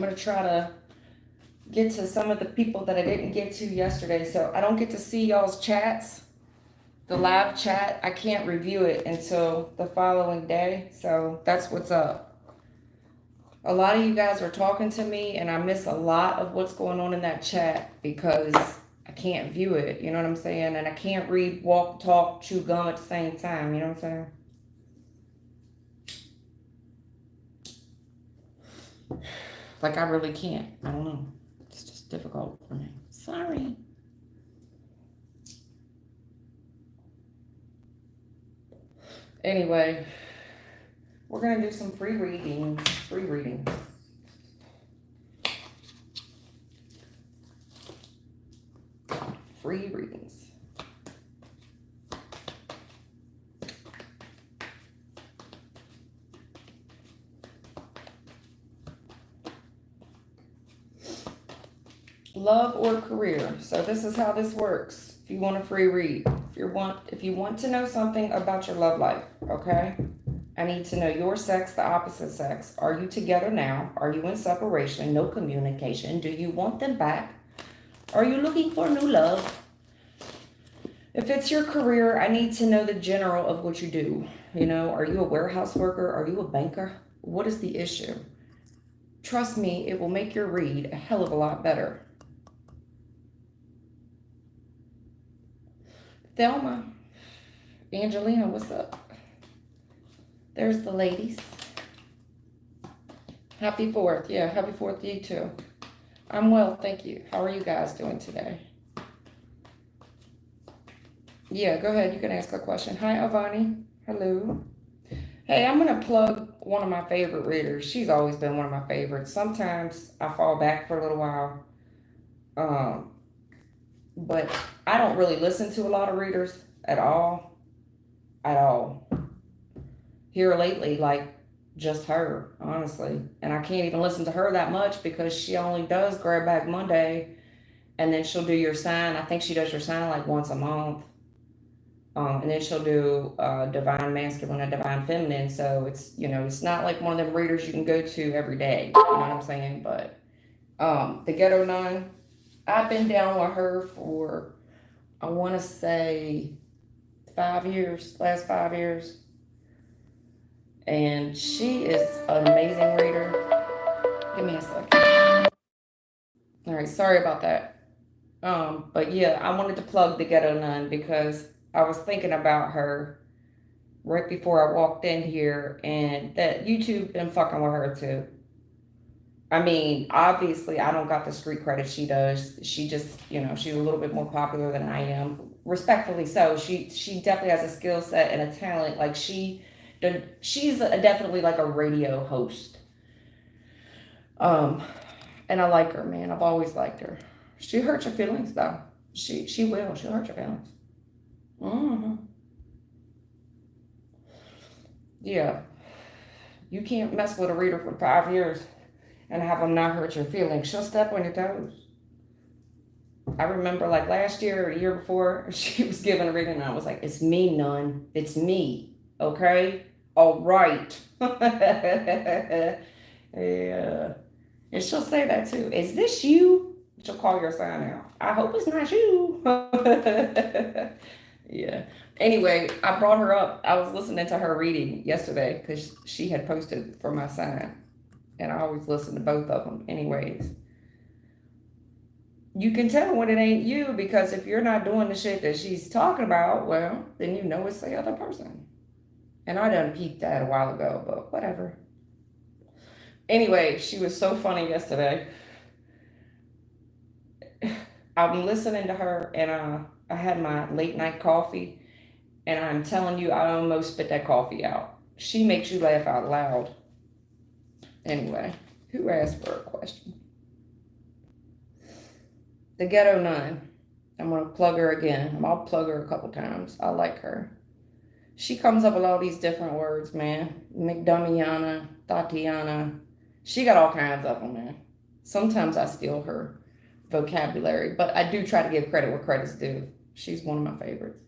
going to try to get to some of the people that I didn't get to yesterday. So I don't get to see y'all's chats, the live chat. I can't review it until the following day. So that's what's up. A lot of you guys are talking to me, and I miss a lot of what's going on in that chat because I can't view it. You know what I'm saying? And I can't read, walk, talk, chew gum at the same time. You know what I'm saying? Like, I really can't. I don't know. It's just difficult for me. Sorry. Anyway, we're going to do some free readings. Free readings. Free readings. Love or career. So this is how this works. If you want a free read, if you want to know something about your love life, okay? I need to know your sex, the opposite sex. Are you together now? Are you in separation? No communication. Do you want them back? Are you looking for new love? If it's your career, I need to know the general of what you do. You know, are you a warehouse worker? Are you a banker? What is the issue? Trust me, it will make your read a hell of a lot better. Thelma, Angelina, what's up? There's the ladies. Happy 4th. Yeah, happy 4th to you too. I'm well, thank you. How are you guys doing today? Yeah, go ahead. You can ask a question. Hi, Avani. Hello. Hey, I'm going to plug one of my favorite readers. She's always been one of my favorites. Sometimes I fall back for a little while. But I don't really listen to a lot of readers at all. At all. Here lately, like just her, honestly. And I can't even listen to her that much because she only does Grab Bag Monday, and then she'll do your sign. I think she does your sign like once a month. And then she'll do Divine Masculine and Divine Feminine. So it's, you know, it's not like one of them readers you can go to every day. You know what I'm saying? But the Ghetto Nun, I've been down with her for, I want to say 5 years, last 5 years. And she is an amazing reader. Give me a second. All right, sorry about that. But yeah, I wanted to plug the Ghetto Nun because I was thinking about her right before I walked in here, and that YouTube been fucking with her too. I mean, obviously, I don't got the street credit she does. She just, you know, she's a little bit more popular than I am. Respectfully so. She definitely has a skill set and a talent. Like she's definitely like a radio host. And I like her, man. I've always liked her. She hurts your feelings though. She will. She'll hurt your feelings. Mm-hmm. Yeah. You can't mess with a reader for 5 years and have them not hurt your feelings. She'll step on your toes. I remember like last year or a year before, she was giving a reading and I was like, it's me, Nun. It's me. Okay? All right. Yeah. And she'll say that too. Is this you? She'll call your sign out. I hope it's not you. Yeah. Anyway, I brought her up. I was listening to her reading yesterday because she had posted for my sign. And I always listen to both of them. Anyways, you can tell when it ain't you because if you're not doing the shit that she's talking about, well, then you know it's the other person. And I done peeped that a while ago, but whatever. Anyway, she was so funny yesterday. I'm listening to her, and I had my late night coffee, and I'm telling you, I almost spit that coffee out. She makes you laugh out loud. Anyway, who asked for a question? The Ghetto Nun. I'm going to plug her again. I'll plug her a couple times. I like her. She comes up with all these different words, man. McDummiana, Tatiana. She got all kinds of them, man. Sometimes I steal her vocabulary, but I do try to give credit where credit's due. She's one of my favorites.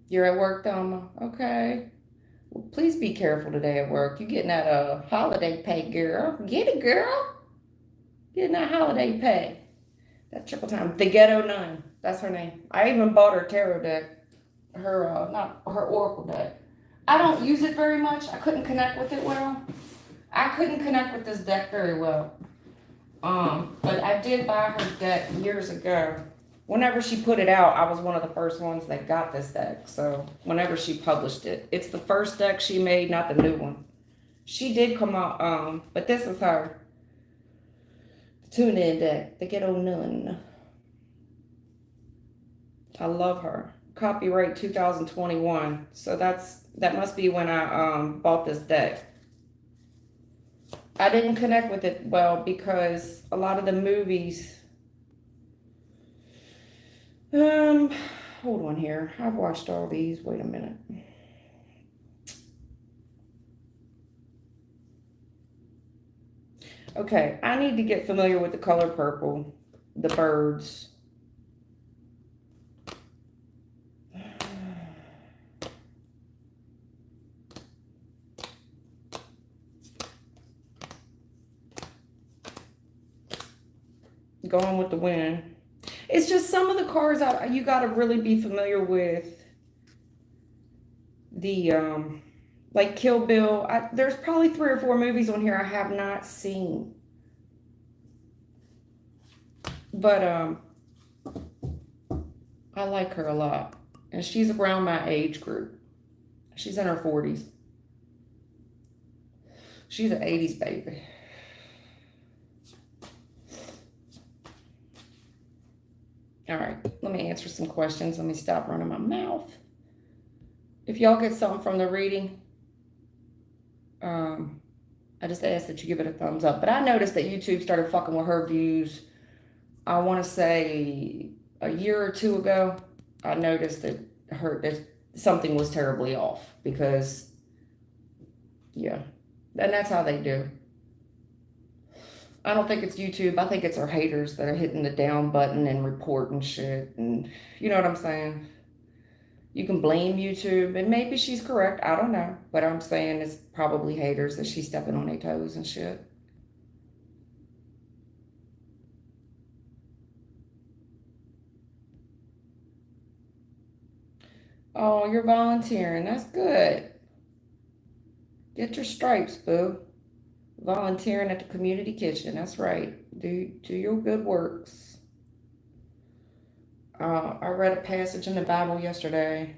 You're at work, Thelma? Okay. Well, please be careful today at work. You getting that holiday pay, girl. Get it, girl. Getting that holiday pay. That triple time. The Ghetto Nun. That's her name. I even bought her tarot deck. Her, not her oracle deck. I don't use it very much. I couldn't connect with it well. I couldn't connect with this deck very well. But I did buy her deck years ago. Whenever she put it out, I was one of the first ones that got this deck. So whenever she published it, it's the first deck she made, not the new one. She did come out, but this is her tune-in deck, the Ghetto Nun. I love her. Copyright 2021. So that must be when I bought this deck. I didn't connect with it well because a lot of the movies. Hold on here. I've watched all these. Wait a minute. Okay, I need to get familiar with the color purple, the birds. Going with the wind. It's just some of the cards you got to really be familiar with the like Kill Bill. There's probably 3 or 4 movies on here I have not seen. But I like her a lot. And she's around my age group. She's in her 40s. She's an 80s baby. All right, let me answer some questions. Let me stop running my mouth. If y'all get something from the reading, I just ask that you give it a thumbs up. But I noticed that YouTube started fucking with her views. I want to say a year or 2 ago. I noticed that something was terribly off because, yeah, and that's how they do. I don't think it's YouTube. I think it's our haters that are hitting the down button and reporting shit. And you know what I'm saying? You can blame YouTube, and maybe she's correct. I don't know. But I'm saying it's probably haters that she's stepping on their toes and shit. Oh, you're volunteering. That's good. Get your stripes, boo. Volunteering at the community kitchen. That's right. Do your good works. I read a passage in the Bible yesterday,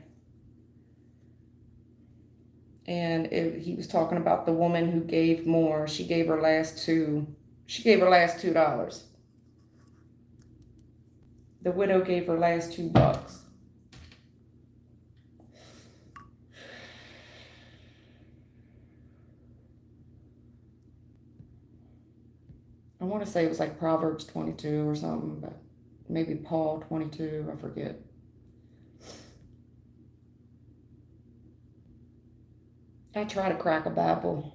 and he was talking about the woman who gave more. She gave her last $2. The widow gave her last $2. I want to say it was like Proverbs 22 or something, but maybe Paul 22, I forget. I try to crack a Bible,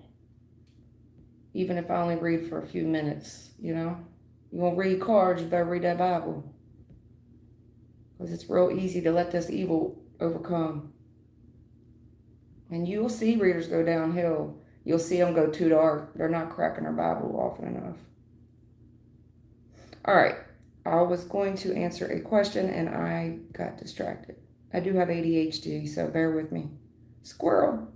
even if I only read for a few minutes, you know? You want to read cards, you better read that Bible. Because it's real easy to let this evil overcome. And you'll see readers go downhill. You'll see them go too dark. They're not cracking their Bible often enough. All right. I was going to answer a question and I got distracted. I do have ADHD, so bear with me. Squirrel.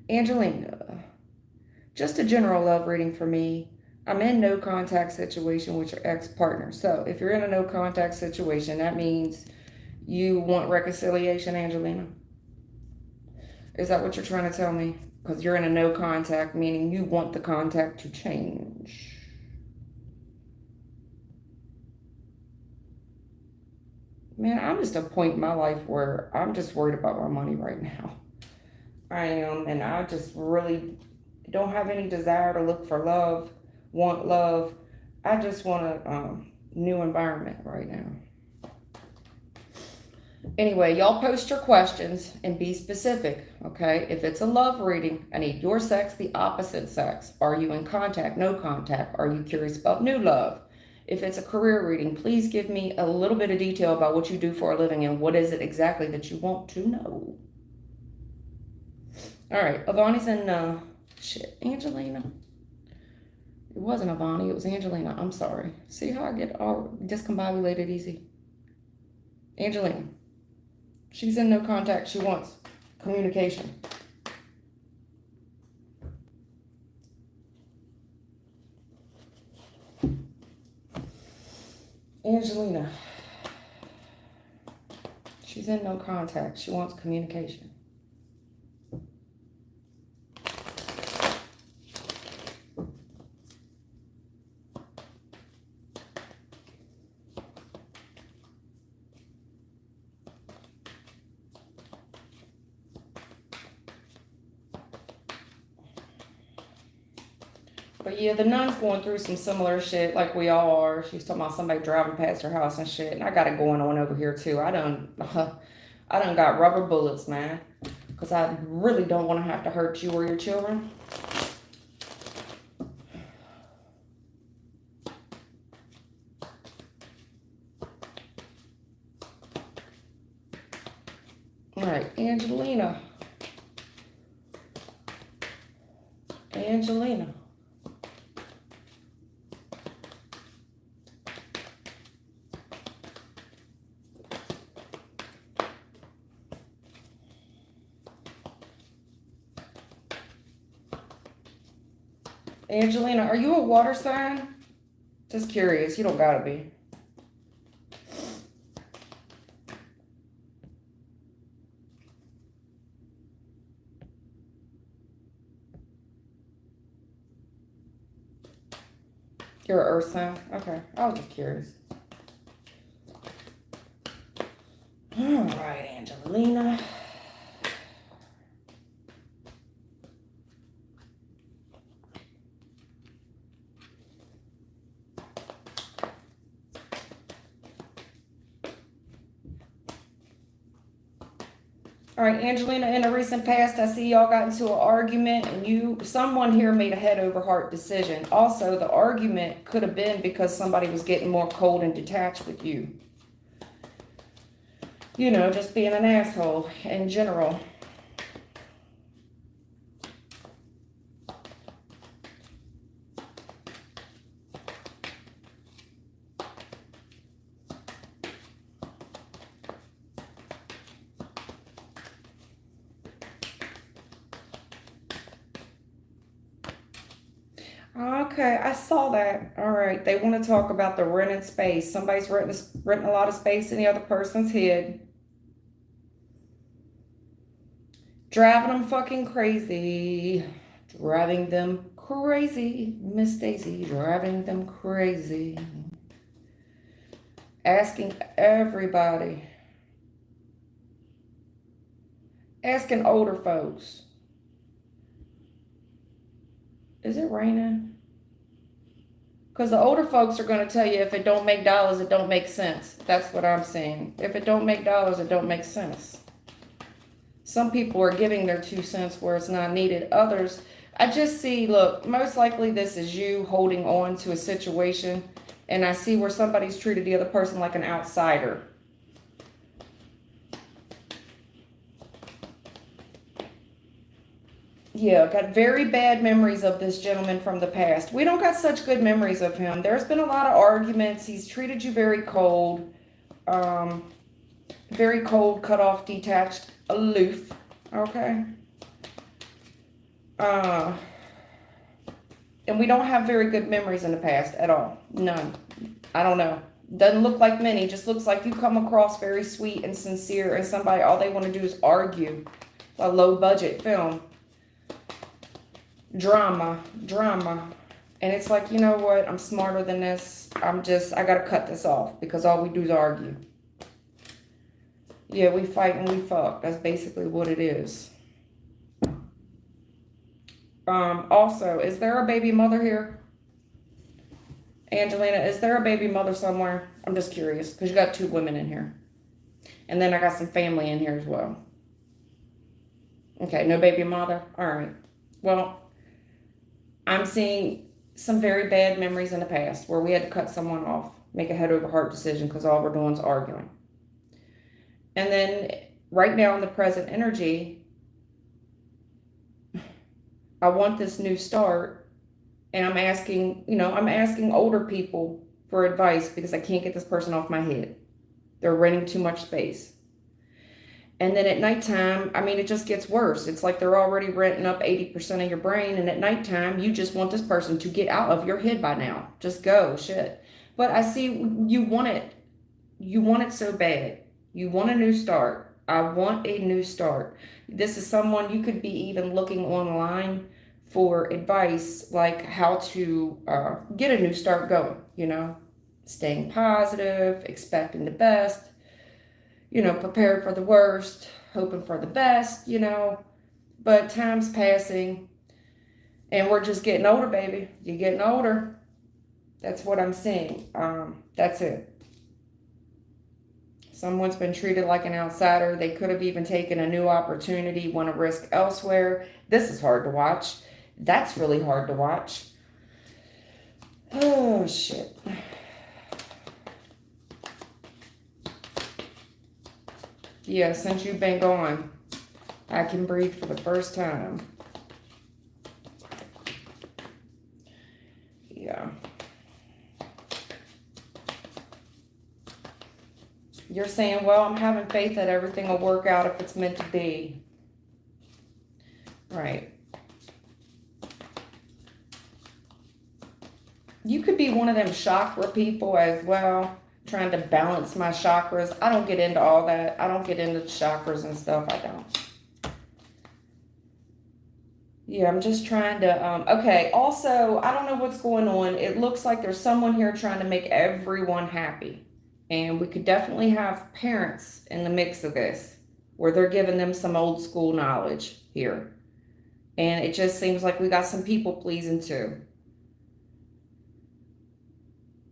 Angelina. Just a general love reading for me. I'm in no contact situation with your ex-partner. So if you're in a no contact situation, that means you want reconciliation, Angelina? Is that what you're trying to tell me? Because you're in a no contact, meaning you want the contact to change. Man, I'm just at a point in my life where I'm just worried about my money right now. I am, and I just really don't have any desire to look for love, want love. I just want a new environment right now. Anyway, y'all post your questions and be specific, okay? If it's a love reading, I need your sex, the opposite sex. Are you in contact, no contact? Are you curious about new love? If it's a career reading, please give me a little bit of detail about what you do for a living and what is it exactly that you want to know. All right, Avani's in, Angelina. It wasn't Avani, it was Angelina. I'm sorry. See how I get all discombobulated easy? Angelina. She's in no contact. She wants communication. Angelina. She's in no contact. She wants communication. But yeah, the nun's going through some similar shit like we all are. She's talking about somebody driving past her house and shit. And I got it going on over here too. I done got rubber bullets, man. Because I really don't want to have to hurt you or your children. All right, Angelina. Angelina. Angelina, are you a water sign? Just curious. You don't gotta be. You're an earth sign? Okay. I was just curious. All right, Angelina. All right, Angelina, in the recent past, I see y'all got into an argument and someone here made a head over heart decision. Also, the argument could have been because somebody was getting more cold and detached with you. You know, just being an asshole in general. Okay, I saw that. All right, they want to talk about the rented space. Somebody's renting a lot of space in the other person's head. Driving them fucking crazy. Driving them crazy. Miss Daisy, driving them crazy. Asking everybody. Asking older folks. Is it raining? Because the older folks are going to tell you if it don't make dollars, it don't make sense. That's what I'm saying. If it don't make dollars, it don't make sense. Some people are giving their 2 cents where it's not needed. Others, I just see, look, most likely this is you holding on to a situation. And I see where somebody's treated the other person like an outsider. Yeah, got very bad memories of this gentleman from the past. We don't got such good memories of him. There's been a lot of arguments. He's treated you very cold. Very cold, cut off, detached, aloof. Okay? And we don't have very good memories in the past at all. None. I don't know. Doesn't look like many. Just looks like you come across very sweet and sincere and somebody, all they want to do is argue. A low budget film. Drama. And it's like, you know what? I'm smarter than this. I got to cut this off because all we do is argue. Yeah, we fight and we fuck. That's basically what it is. Also, is there a baby mother here? Angelina, is there a baby mother somewhere? I'm just curious because you got 2 women in here. And then I got some family in here as well. Okay, no baby mother? All right. Well, I'm seeing some very bad memories in the past where we had to cut someone off, make a head over heart decision because all we're doing is arguing. And then right now in the present energy, I want this new start. And I'm asking, I'm asking older people for advice because I can't get this person off my head. They're renting too much space. And then at nighttime, I mean, it just gets worse. It's like they're already renting up 80% of your brain. And at nighttime, you just want this person to get out of your head by now. Just go, shit. But I see you want it. You want it so bad. You want a new start. I want a new start. This is someone you could be even looking online for advice, like how to get a new start going, staying positive, expecting the best, prepared for the worst, hoping for the best, but time's passing and we're just getting older, baby. You're getting older. That's what I'm seeing. That's it. Someone's been treated like an outsider. They could have even taken a new opportunity, want to risk elsewhere. This is hard to watch. That's really hard to watch. Oh, shit. Yeah, since you've been gone, I can breathe for the first time. Yeah. You're saying, well, I'm having faith that everything will work out if it's meant to be. Right. You could be one of them chakra people as well, trying to balance my chakras. I don't get into all that. I don't get into chakras and stuff. I don't. Yeah, I'm just trying to, okay. Also, I don't know what's going on. It looks like there's someone here trying to make everyone happy. And we could definitely have parents in the mix of this, where they're giving them some old school knowledge here. And it just seems like we got some people pleasing too.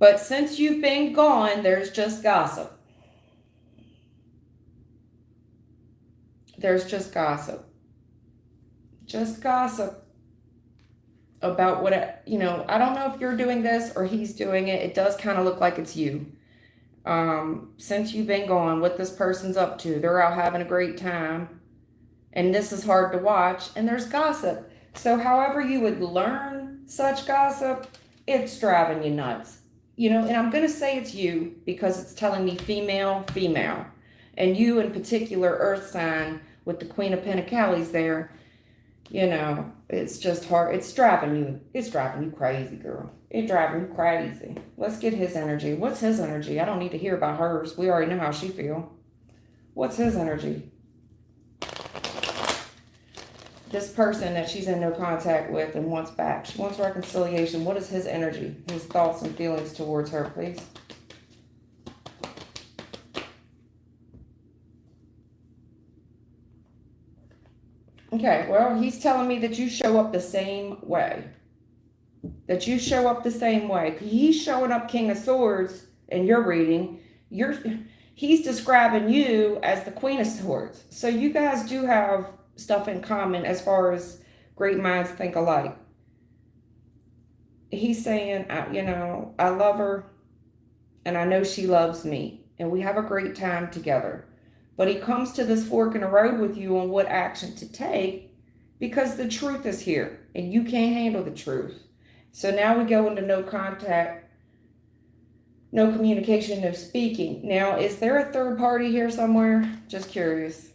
But since you've been gone, there's just gossip. There's just gossip. Just gossip about what, I don't know if you're doing this or he's doing it. It does kind of look like it's you. Since you've been gone, what this person's up to. They're out having a great time. And this is hard to watch. And there's gossip. So however you would learn such gossip, it's driving you nuts. And I'm going to say it's you because it's telling me female, female. And you in particular, earth sign with the Queen of Pentacles there, it's just hard. It's driving you crazy, girl. It's driving you crazy. Let's get his energy. What's his energy? I don't need to hear about hers. We already know how she feels. What's his energy? This person that she's in no contact with and wants back. She wants reconciliation. What is his energy? His thoughts and feelings towards her, please. Okay, well, he's telling me that you show up the same way. That you show up the same way. He's showing up King of Swords in your reading. He's describing you as the Queen of Swords. So you guys do have stuff in common as far as great minds think alike. He's saying, I love her and I know she loves me and we have a great time together. But he comes to this fork in the road with you on what action to take because the truth is here and you can't handle the truth. So now we go into no contact, no communication, no speaking. Now, is there a third party here somewhere? Just curious.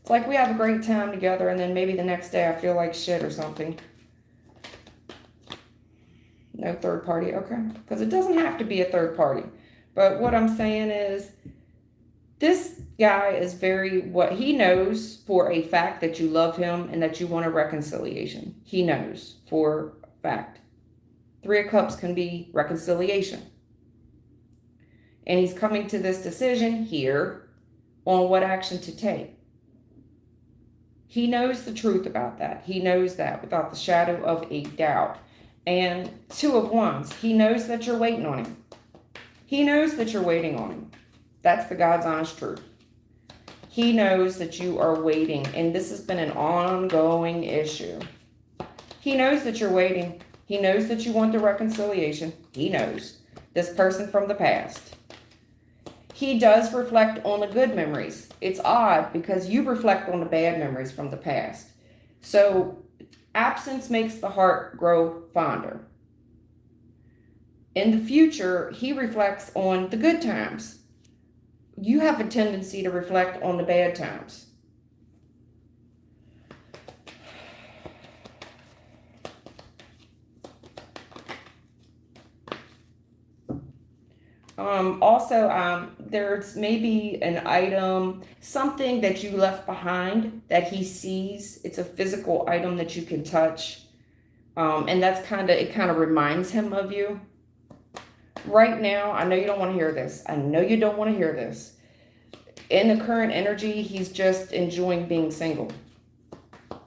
It's like we have a great time together and then maybe the next day I feel like shit or something. No third party, okay. Because it doesn't have to be a third party. But what I'm saying is this guy is what he knows for a fact that you love him and that you want a reconciliation. He knows for a fact. 3 of Cups can be reconciliation. And he's coming to this decision here on what action to take. He knows the truth about that. He knows that without the shadow of a doubt. And 2 of Wands. He knows that you're waiting on him. He knows that you're waiting on him. That's the God's honest truth. He knows that you are waiting, and this has been an ongoing issue. He knows that you're waiting. He knows that you want the reconciliation. He knows. This person from the past. He does reflect on the good memories. It's odd because you reflect on the bad memories from the past. So absence makes the heart grow fonder. In the future, he reflects on the good times. You have a tendency to reflect on the bad times. Also, there's maybe an item, something that you left behind that he sees. It's a physical item that you can touch. And that's it kind of reminds him of you. Right now, I know you don't want to hear this. I know you don't want to hear this. In the current energy, he's just enjoying being single.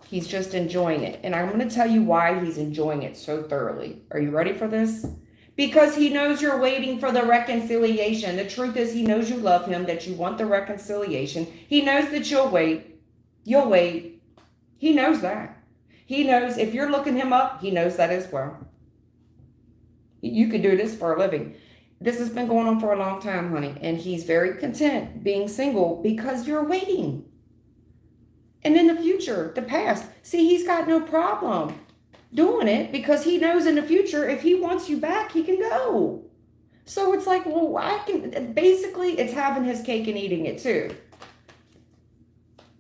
He's just enjoying it. And I'm going to tell you why he's enjoying it so thoroughly. Are you ready for this? Because he knows you're waiting for the reconciliation. The truth is, he knows you love him, that you want the reconciliation. He knows that you'll wait. You'll wait. He knows that. He knows if you're looking him up, he knows that as well. You could do this for a living. This has been going on for a long time, honey. And he's very content being single because you're waiting. And in the future, the past, see, he's got no problem doing it because he knows in the future, if he wants you back, he can go. So it's like, well, basically it's having his cake and eating it too.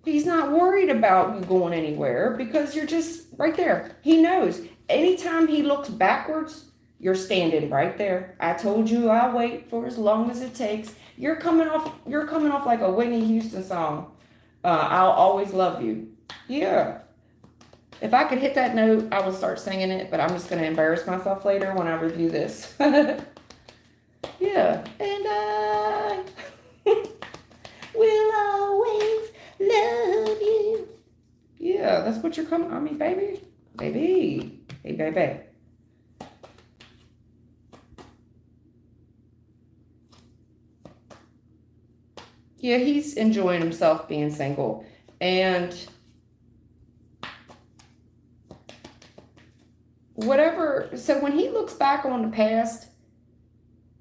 He's not worried about you going anywhere because you're just right there. He knows anytime he looks backwards, you're standing right there. I told you I'll wait for as long as it takes. You're coming off like a Whitney Houston song. I'll always love you. Yeah. If I could hit that note, I will start singing it, but I'm just going to embarrass myself later when I review this. Yeah. And I will always love you. Yeah, that's what you're coming. I mean, baby. Baby. Hey, baby. Yeah, he's enjoying himself being single. And whatever, so when he looks back on the past,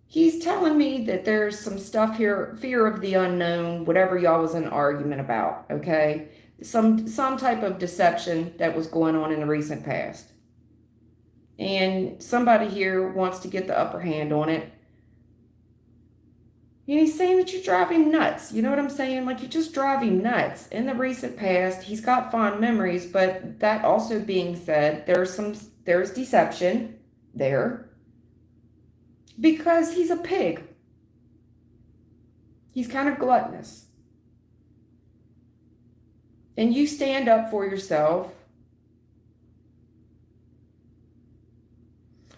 he's telling me that there's some stuff here, fear of the unknown, whatever y'all was in an argument about, okay? Some type of deception that was going on in the recent past. And somebody here wants to get the upper hand on it. And he's saying that you drive him nuts. You know what I'm saying? Like, you just drive him nuts. In the recent past, he's got fond memories, but that also being said, there's deception there because he's a pig. He's kind of gluttonous. And you stand up for yourself.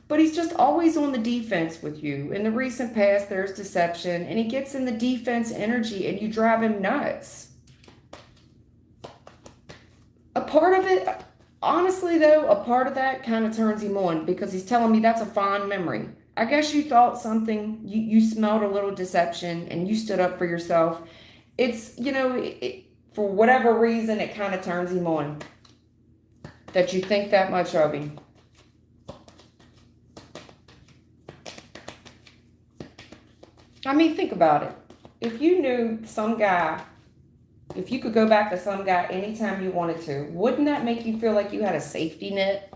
But he's just always on the defense with you. In the recent past, there's deception, and he gets in the defense energy, and you drive him nuts. A part of it, honestly though, a part of that kind of turns him on because he's telling me that's a fond memory. I guess you thought something, you smelled a little deception, and you stood up for yourself. It's, for whatever reason, it kind of turns him on that you think that much of him. I mean, think about it. If you knew some guy, if you could go back to some guy anytime you wanted to, wouldn't that make you feel like you had a safety net?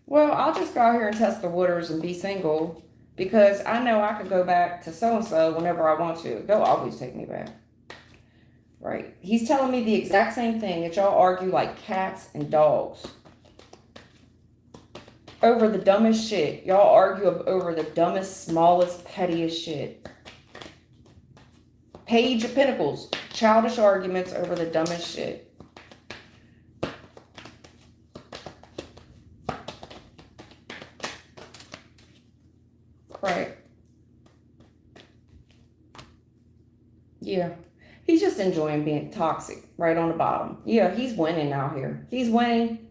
Well, I'll just go out here and test the waters and be single because I know I could go back to so-and-so whenever I want to. They'll always take me back. Right? He's telling me the exact same thing that y'all argue like cats and dogs. Over the dumbest shit. Y'all argue over the dumbest, smallest, pettiest shit. Page of Pentacles. Childish arguments over the dumbest shit. Right. Yeah. He's just enjoying being toxic right on the bottom. Yeah, he's winning out here. He's winning.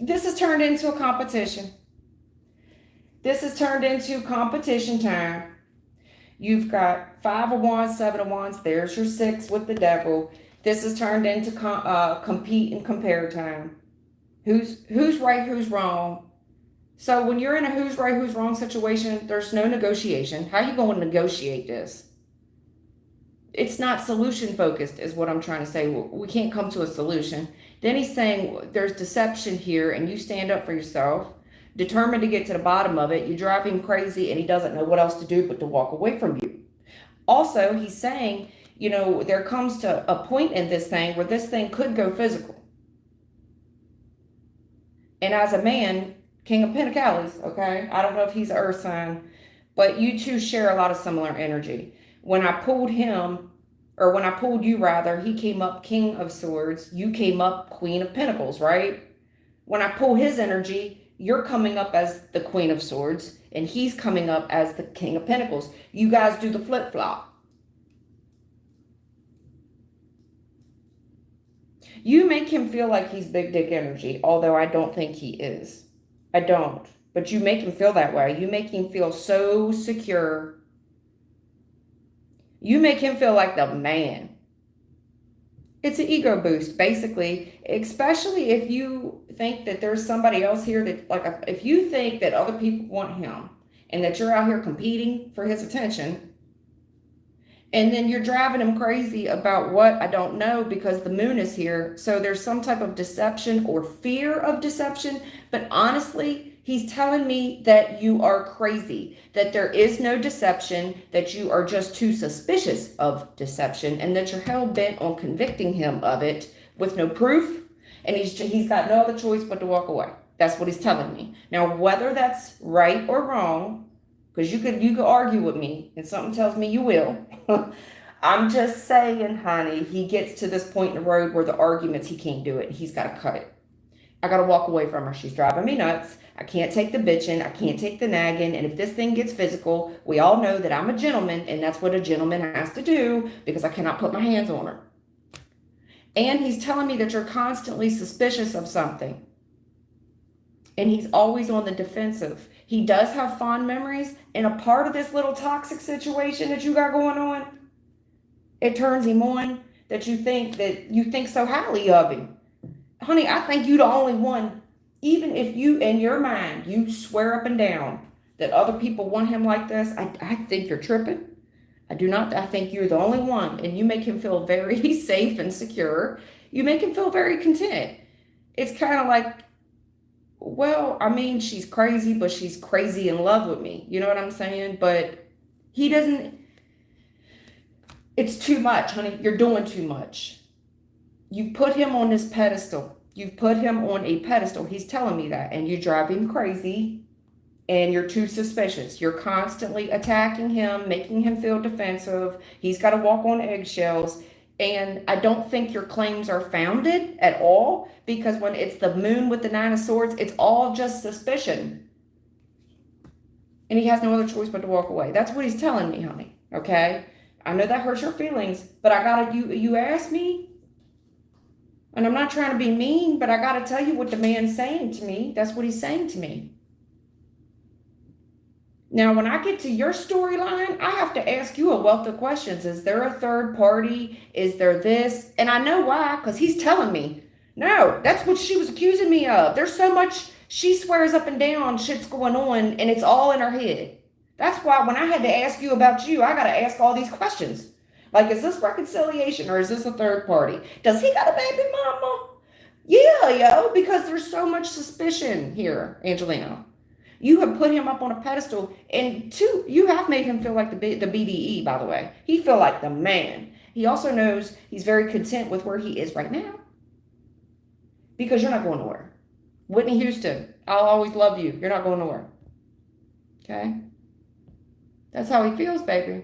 This has turned into a competition. This has turned into competition time. You've got 5 of Wands, 7 of Wands. There's your 6 with the Devil. This is turned into compete and compare time. Who's right, who's wrong. So when you're in a who's right, who's wrong situation, there's no negotiation. How are you going to negotiate this? It's not solution focused, is what I'm trying to say. We can't come to a solution. Then he's saying there's deception here, and you stand up for yourself, determined to get to the bottom of it. You drive him crazy, and he doesn't know what else to do but to walk away from you. Also, he's saying, there comes to a point in this thing where this thing could go physical. And as a man, King of Pentacles, okay? I don't know if he's an earth sign, but you two share a lot of similar energy. When I pulled him, or when I pulled you rather, he came up King of Swords. You came up Queen of Pentacles, right? When I pull his energy, you're coming up as the Queen of Swords, and he's coming up as the King of Pentacles. You guys do the flip-flop. You make him feel like he's big dick energy, although I don't think he is. I don't. But you make him feel that way. You make him feel so secure. You make him feel like the man. It's an ego boost, basically, especially if you think that there's somebody else here that, like, if you think that other people want him and that you're out here competing for his attention, and then you're driving him crazy about what, I don't know, because the moon is here. So there's some type of deception or fear of deception. But honestly, he's telling me that you are crazy, that there is no deception, that you are just too suspicious of deception, and that you're hell-bent on convicting him of it with no proof. And he's got no other choice but to walk away. That's what he's telling me. Now, whether that's right or wrong, because you could argue with me, and something tells me you will. I'm just saying, honey, he gets to this point in the road where the arguments, he can't do it. He's got to cut it. I got to walk away from her. She's driving me nuts. I can't take the bitching. I can't take the nagging. And if this thing gets physical, we all know that I'm a gentleman, and that's what a gentleman has to do, because I cannot put my hands on her. And he's telling me that you're constantly suspicious of something. And he's always on the defensive. He does have fond memories, and a part of this little toxic situation that you got going on, it turns him on that you think so highly of him. Honey, I think you the only one. Even if you, in your mind, you swear up and down that other people want him like this, I think you're tripping. I think you're the only one, and you make him feel very safe and secure. You make him feel very content. It's kind of like, well, I mean, she's crazy, but she's crazy in love with me. You know what I'm saying? But he doesn't, it's too much, honey. You're doing too much. You put him on this pedestal. You've put him on a pedestal. He's telling me that. And you drive him crazy, and you're too suspicious. You're constantly attacking him, making him feel defensive. He's got to walk on eggshells. And I don't think your claims are founded at all, because when it's the moon with the 9 of Swords, it's all just suspicion. And he has no other choice but to walk away. That's what he's telling me, honey. Okay? I know that hurts your feelings, but you asked me, and I'm not trying to be mean, but I gotta tell you what the man's saying to me. That's what he's saying to me. Now, when I get to your storyline, I have to ask you a wealth of questions. Is there a third party? Is there this? And I know why, because he's telling me, no, that's what she was accusing me of. There's so much, she swears up and down shit's going on, and it's all in her head. That's why when I had to ask you about you, I got to ask all these questions. Like, is this reconciliation, or is this a third party? Does he got a baby mama? Yeah, yo, because there's so much suspicion here, Angelina. You have put him up on a pedestal, and two, you have made him feel like the BDE, by the way. He feel like the man. He also knows he's very content with where he is right now, because you're not going nowhere. Whitney Houston, I'll always love you. You're not going nowhere. Okay? That's how he feels, baby.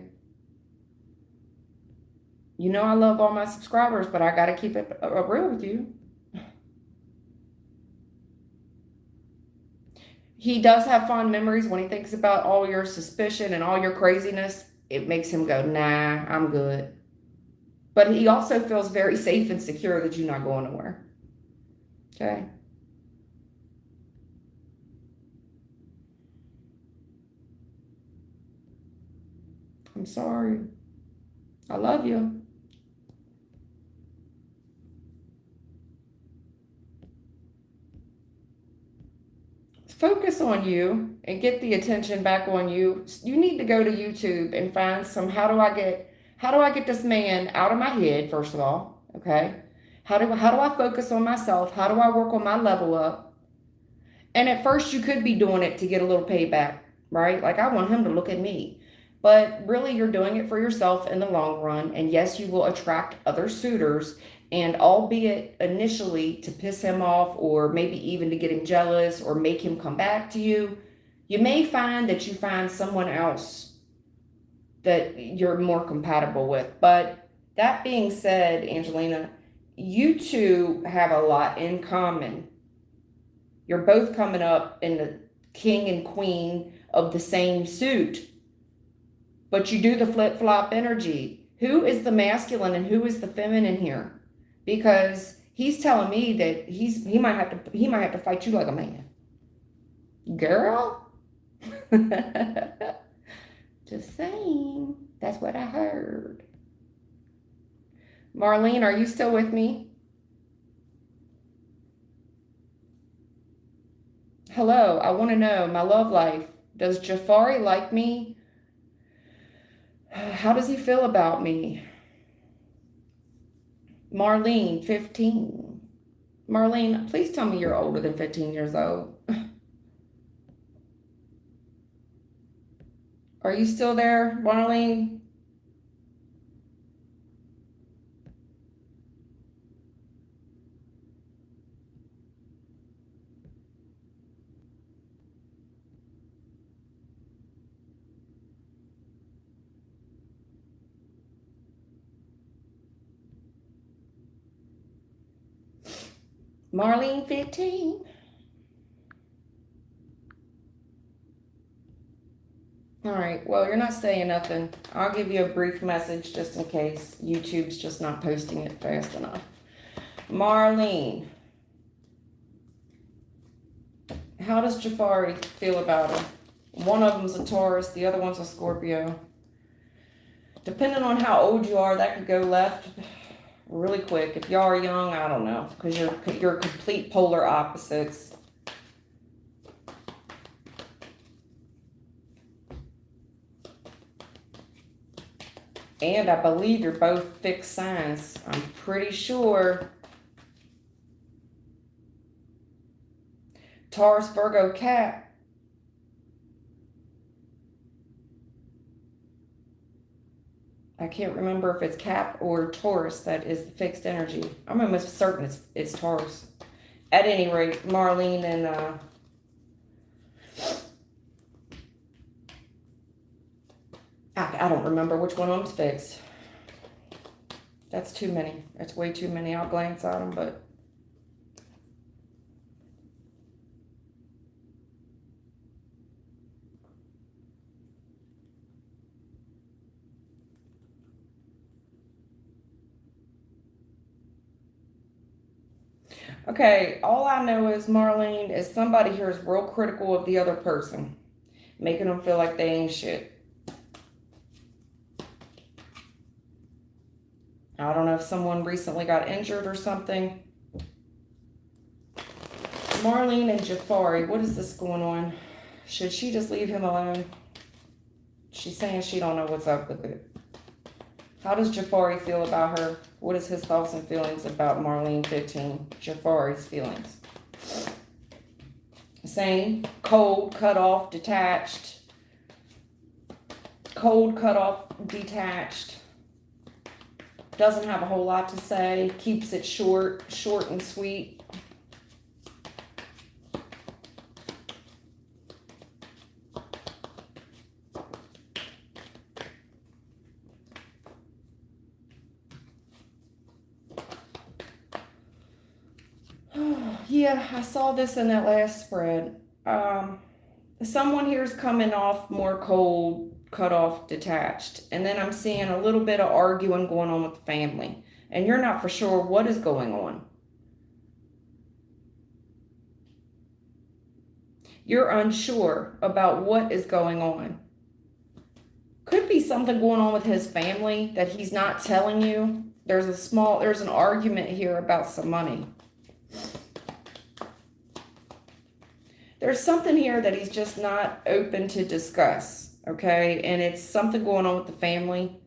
You know I love all my subscribers, but I got to keep it real with you. He does have fond memories. When he thinks about all your suspicion and all your craziness, it makes him go, nah, I'm good. But he also feels very safe and secure that you're not going nowhere. Okay? I'm sorry. I love you. Focus on you and get the attention back on you. You need to go to YouTube and find some how do I get this man out of my head, first of all, okay? How do I focus on myself? How do I work on my level up? And at first you could be doing it to get a little payback, right? Like I want him to look at me. But really you're doing it for yourself in the long run. And yes, you will attract other suitors, and albeit initially to piss him off or maybe even to get him jealous or make him come back to you, you may find that you find someone else that you're more compatible with. But that being said, Angelina, you two have a lot in common. You're both coming up in the king and queen of the same suit, but you do the flip flop energy. Who is the masculine and who is the feminine here? Because he's telling me that he might have to fight you like a man, girl. Just saying. That's what I heard. Marlene, are you still with me? Hello, I want to know my love life. Does Jafari like me? How does he feel about me? Marlene, 15. Marlene, please tell me you're older than 15 years old. Are you still there, Marlene? Marlene, 15. All right, well, you're not saying nothing. I'll give you a brief message just in case YouTube's just not posting it fast enough. Marlene, how does Jafari feel about her? One of them's a Taurus, the other one's a Scorpio. Depending on how old you are, that could go left really quick. If y'all are young, I don't know, because you're complete polar opposites. And I believe you're both fixed signs. I'm pretty sure. Taurus, Virgo, Cap. I can't remember if it's Cap or Taurus that is the fixed energy. I'm almost certain it's Taurus. At any rate, Marlene and I don't remember which one of them's fixed. That's too many. That's way too many. I'll glance at them, but okay, all I know is Marlene is somebody here is real critical of the other person, making them feel like they ain't shit. I don't know if someone recently got injured or something. Marlene and Jafari, what is this going on? Should she just leave him alone? She's saying she don't know what's up with it. How does Jafari feel about her? What is his thoughts and feelings about Marlene, 15? Jafari's feelings. Same. Cold, cut off, detached. Cold, cut off, detached. Doesn't have a whole lot to say. Keeps it short and sweet. Yeah, I saw this in that last spread. Someone here is coming off more cold, cut off, detached. And then I'm seeing a little bit of arguing going on with the family. And you're not for sure what is going on. You're unsure about what is going on. Could be something going on with his family that he's not telling you. There's an argument here about some money. There's something here that he's just not open to discuss, okay? And it's something going on with the family.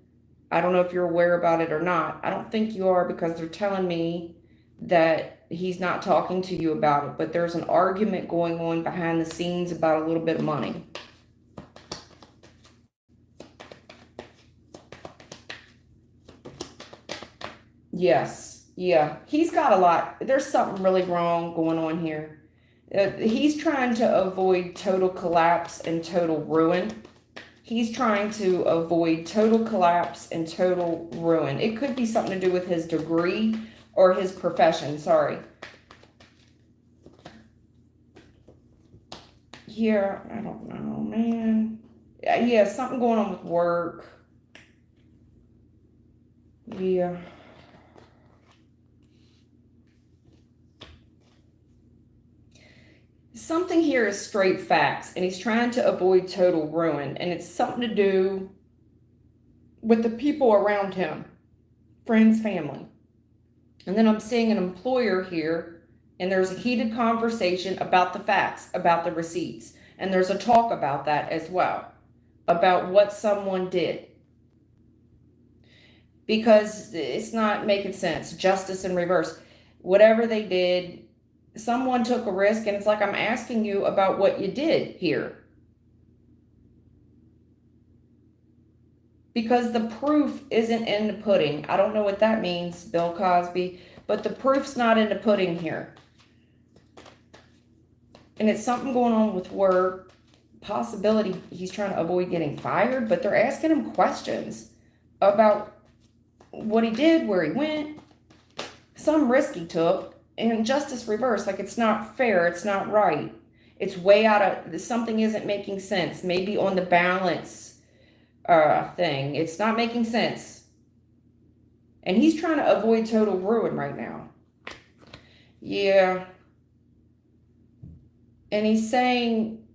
I don't know if you're aware about it or not. I don't think you are, because they're telling me that he's not talking to you about it, but there's an argument going on behind the scenes about a little bit of money. Yes, yeah. He's got a lot. There's something really wrong going on here. He's trying to avoid total collapse and total ruin. He's trying to avoid total collapse and total ruin. It could be something to do with his degree or his profession, sorry. Yeah, I don't know, man. Yeah, something going on with work. Yeah. Something here is straight facts, and he's trying to avoid total ruin, and it's something to do with the people around him, friends, family. And then I'm seeing an employer here, and there's a heated conversation about the facts, about the receipts, and there's a talk about that as well, about what someone did. Because it's not making sense. Justice in reverse. Whatever they did, someone took a risk, and it's like I'm asking you about what you did here. Because the proof isn't in the pudding. I don't know what that means, Bill Cosby, but the proof's not in the pudding here. And it's something going on with work. Possibility he's trying to avoid getting fired, but they're asking him questions about what he did, where he went, some risk he took, and justice reverse. Like, it's not fair, it's not right. It's way out of, something isn't making sense. Maybe on the balance thing, it's not making sense. And he's trying to avoid total ruin right now. Yeah. And he's saying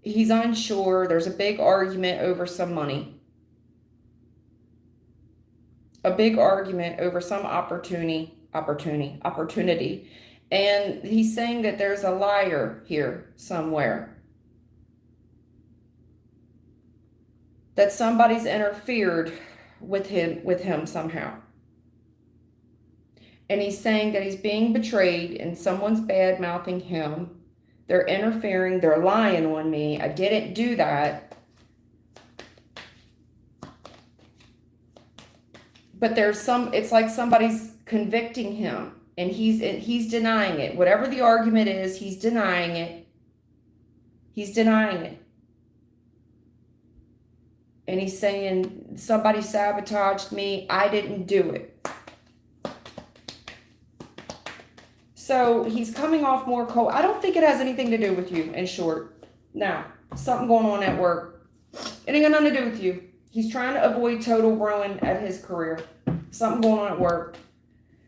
he's unsure. There's a big argument over some money. A big argument over some opportunity. And he's saying that there's a liar here somewhere. That somebody's interfered with him somehow. And he's saying that he's being betrayed and someone's bad-mouthing him. They're interfering. They're lying on me. I didn't do that. But there's it's like somebody's convicting him, and he's denying it. Whatever the argument is, he's denying it. He's denying it. And he's saying, somebody sabotaged me. I didn't do it. So he's coming off more cold. I don't think it has anything to do with you, in short. Now, something going on at work. It ain't got nothing to do with you. He's trying to avoid total ruin at his career. Something going on at work.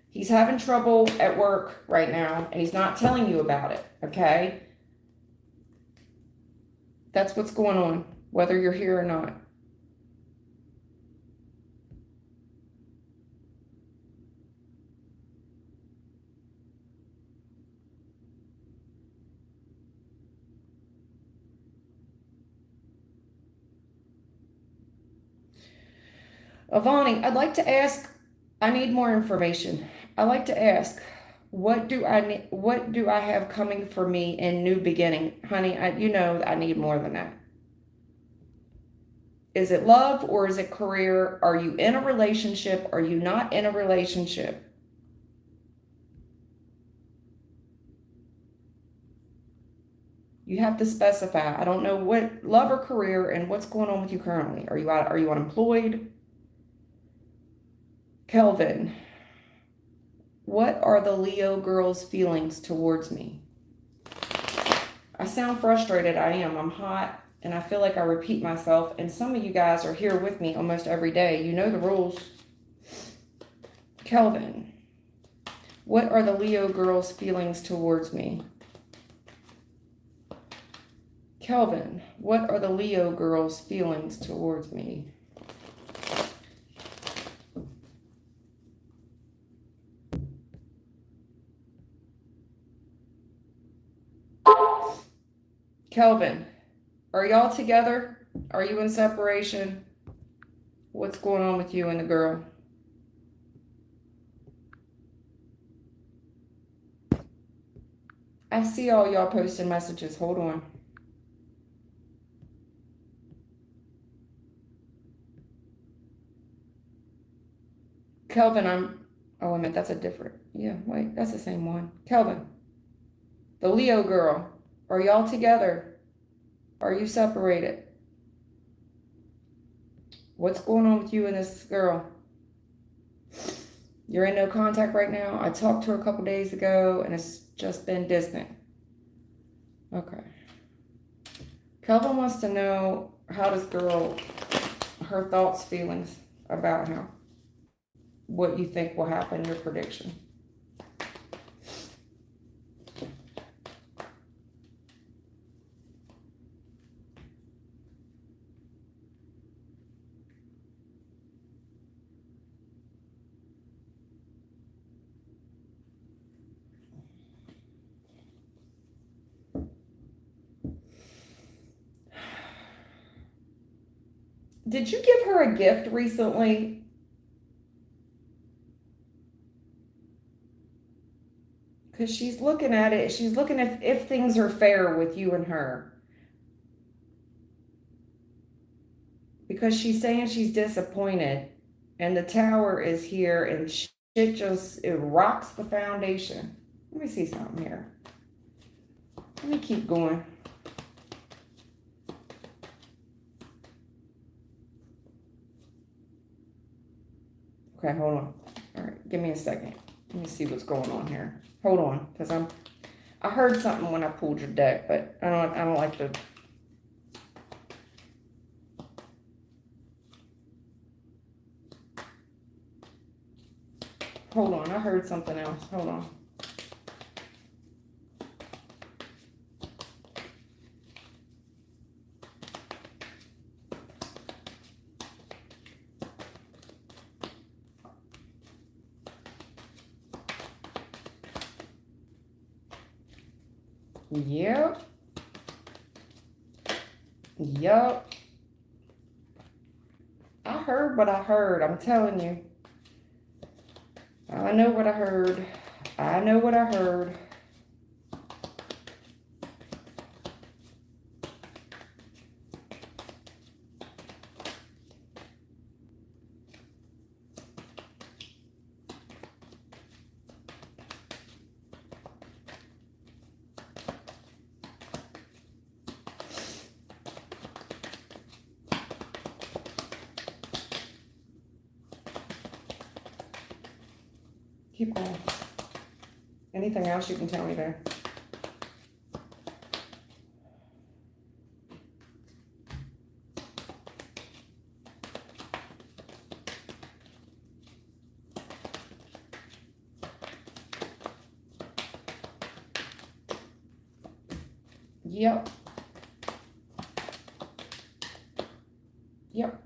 He's having trouble at work right now, and he's not telling you about it, okay? That's what's going on, whether you're here or not. Avani, I'd like to ask, I need more information. I'd like to ask, what do I have coming for me in new beginning? Honey, you know I need more than that. Is it love or is it career? Are you in a relationship? Are you not in a relationship? You have to specify. I don't know what love or career and what's going on with you currently. Are you unemployed? Kelvin, what are the Leo girls' feelings towards me? I sound frustrated. I am. I'm hot, and I feel like I repeat myself, and some of you guys are here with me almost every day. You know the rules. Kelvin, what are the Leo girls' feelings towards me? Kelvin, what are the Leo girls' feelings towards me? Kelvin, are y'all together? Are you in separation? What's going on with you and the girl? I see all y'all posting messages. Hold on. Kelvin, oh, wait a minute. That's a different. Yeah, wait. That's the same one. Kelvin, the Leo girl. Are y'all together? Are you separated? What's going on with you and this girl? You're in no contact right now? I talked to her a couple days ago and it's just been distant. Okay. Kelvin wants to know how this girl, her thoughts, feelings about him. What you think will happen, your prediction. Did you give her a gift recently? Because she's looking at it. She's looking if things are fair with you and her. Because she's saying she's disappointed. And the tower is here and shit just, it rocks the foundation. Let me see something here. Let me keep going. Okay, hold on. All right, give me a second. Let me see what's going on here. Hold on, because I heard something when I pulled your deck, but I don't like to. Hold on, I heard something else. Hold on. Yep. Yep. I heard what I heard. I'm telling you. I know what I heard. I know what I heard. Keep going. Anything else you can tell me there? Yep. Yep.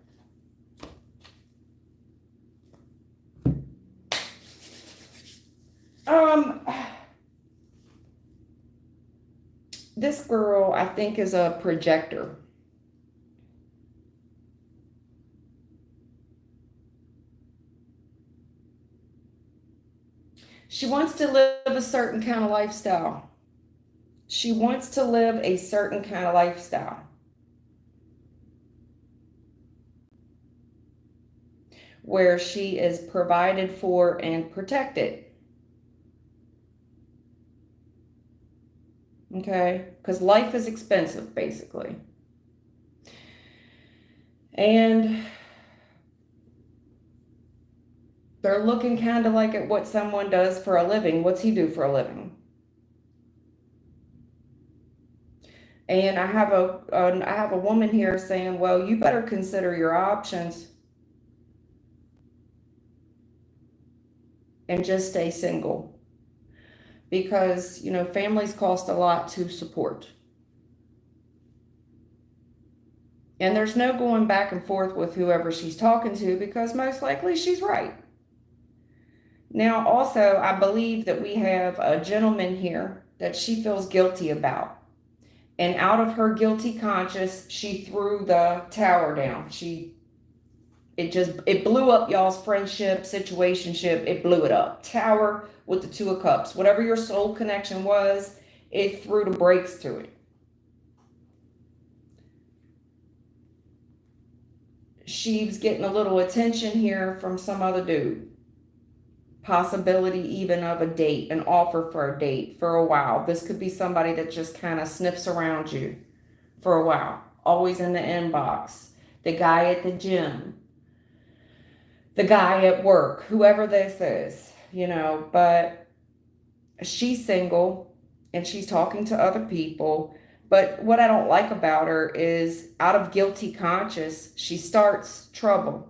This girl, I think, is a projector. She wants to live a certain kind of lifestyle. She wants to live a certain kind of lifestyle where she is provided for and protected. Okay? Because life is expensive, basically. And they're looking kind of like at what someone does for a living. What's he do for a living? And I have a woman here saying, well, you better consider your options and just stay single. Because, families cost a lot to support. And there's no going back and forth with whoever she's talking to because most likely she's right. Now, also, I believe that we have a gentleman here that she feels guilty about. And out of her guilty conscience, she threw the tower down. It blew up y'all's friendship, situationship. It blew it up. Tower with the Two of Cups. Whatever your soul connection was, it threw the brakes to it. She's getting a little attention here from some other dude. Possibility even of a date, an offer for a date for a while. This could be somebody that just kind of sniffs around you for a while. Always in the inbox. The guy at the gym. The guy at work. Whoever this is, but she's single and she's talking to other people. But what I don't like about her is out of guilty conscience, she starts trouble.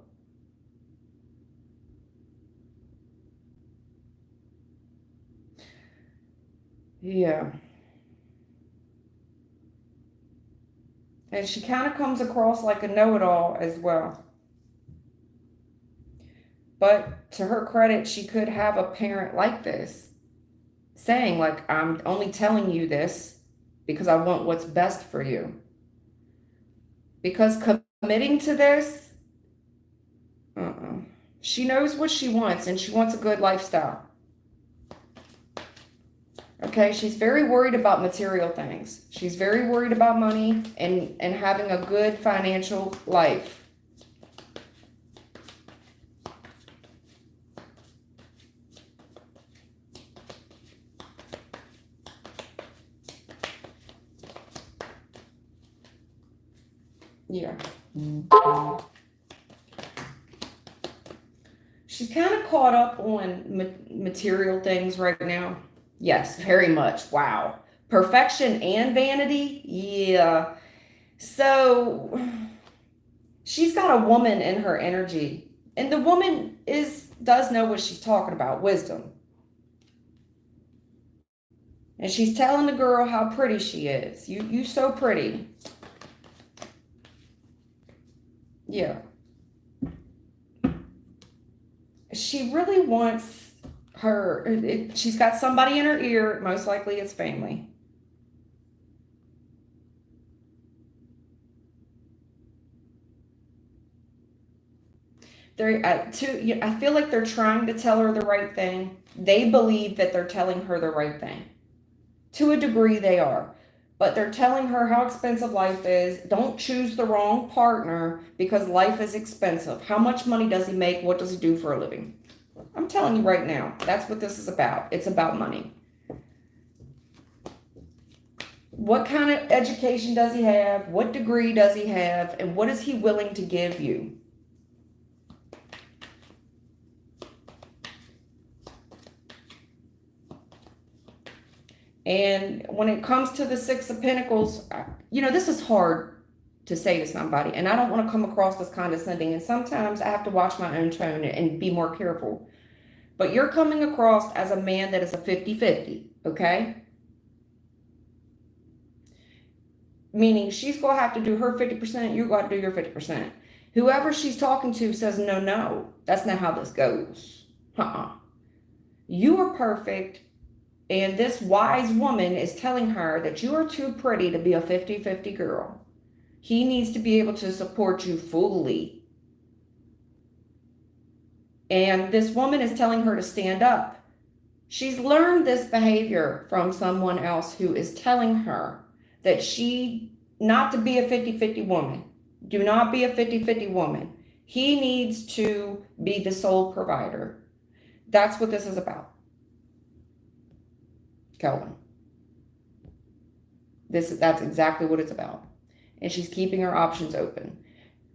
Yeah. And she kind of comes across like a know-it-all as well. But to her credit, she could have a parent like this saying, like, I'm only telling you this because I want what's best for you. Because committing to this, she knows what she wants and she wants a good lifestyle. Okay, she's very worried about material things. She's very worried about money and having a good financial life. Yeah. She's kind of caught up on material things right now. Yes, very much. Wow. Perfection and vanity? Yeah. So she's got a woman in her energy. And the woman does know what she's talking about, wisdom. And she's telling the girl how pretty she is. You so pretty. Yeah. She really wants she's got somebody in her ear, most likely it's family. I feel like they're trying to tell her the right thing. They believe that they're telling her the right thing. To a degree, they are. But they're telling her how expensive life is. Don't choose the wrong partner because life is expensive. How much money does he make? What does he do for a living? I'm telling you right now, that's what this is about. It's about money. What kind of education does he have? What degree does he have? And what is he willing to give you? And when it comes to the Six of Pentacles, this is hard to say to somebody, and I don't want to come across as condescending. And sometimes I have to watch my own tone and be more careful. But you're coming across as a man that is a 50-50, okay? Meaning she's going to have to do her 50%, you're going to do your 50%. Whoever she's talking to says, no, that's not how this goes. You are perfect. And this wise woman is telling her that you are too pretty to be a 50-50 girl. He needs to be able to support you fully. And this woman is telling her to stand up. She's learned this behavior from someone else who is telling her that not to be a 50-50 woman. Do not be a 50-50 woman. He needs to be the sole provider. That's what this is about. Kelvin. That's exactly what it's about. And she's keeping her options open.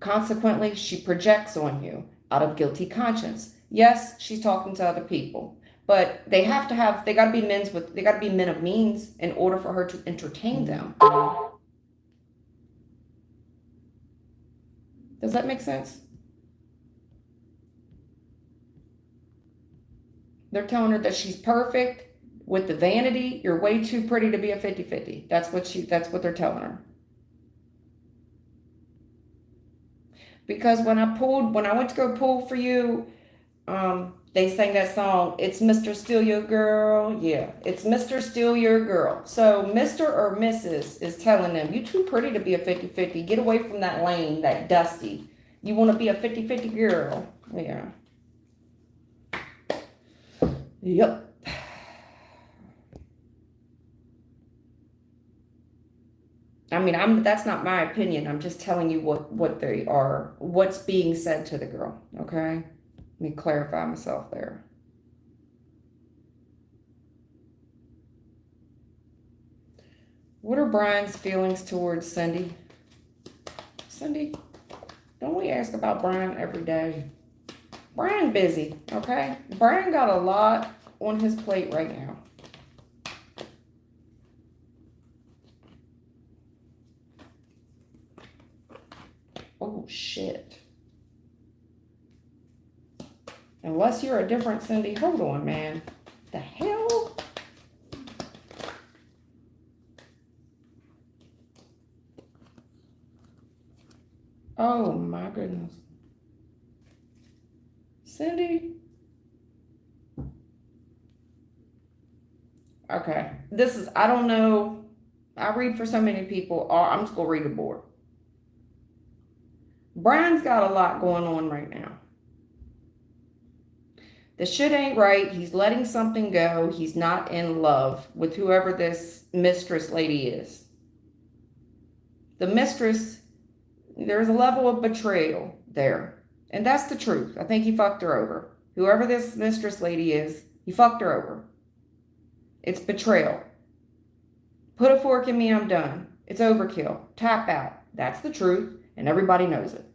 Consequently, she projects on you out of guilty conscience. Yes, she's talking to other people, but they got to be men of means in order for her to entertain them. Does that make sense? They're telling her that she's perfect. With the vanity, you're way too pretty to be a 50-50. That's what they're telling her. Because when I went to go pull for you, they sang that song, It's Mr. Still Your Girl. Yeah, it's Mr. Still Your Girl. So Mr. or Mrs. is telling them, you too pretty to be a 50-50. Get away from that lane, that dusty. You want to be a 50-50 girl. Yeah. Yep. I mean, that's not my opinion. I'm just telling you what they are, what's being said to the girl. Okay? Let me clarify myself there. What are Brian's feelings towards Cindy? Cindy, don't we ask about Brian every day? Brian busy, okay? Brian got a lot on his plate right now. Oh, shit. Unless you're a different Cindy. Hold on, man. The hell? Oh, my goodness. Cindy? Okay. This is, I don't know. I read for so many people. I'm just going to read the board. Brian's got a lot going on right now. The shit ain't right. He's letting something go. He's not in love with whoever this mistress lady is. The mistress, there's a level of betrayal there. And that's the truth. I think he fucked her over. Whoever this mistress lady is, he fucked her over. It's betrayal. Put a fork in me, I'm done. It's overkill. Tap out. That's the truth, and everybody knows it.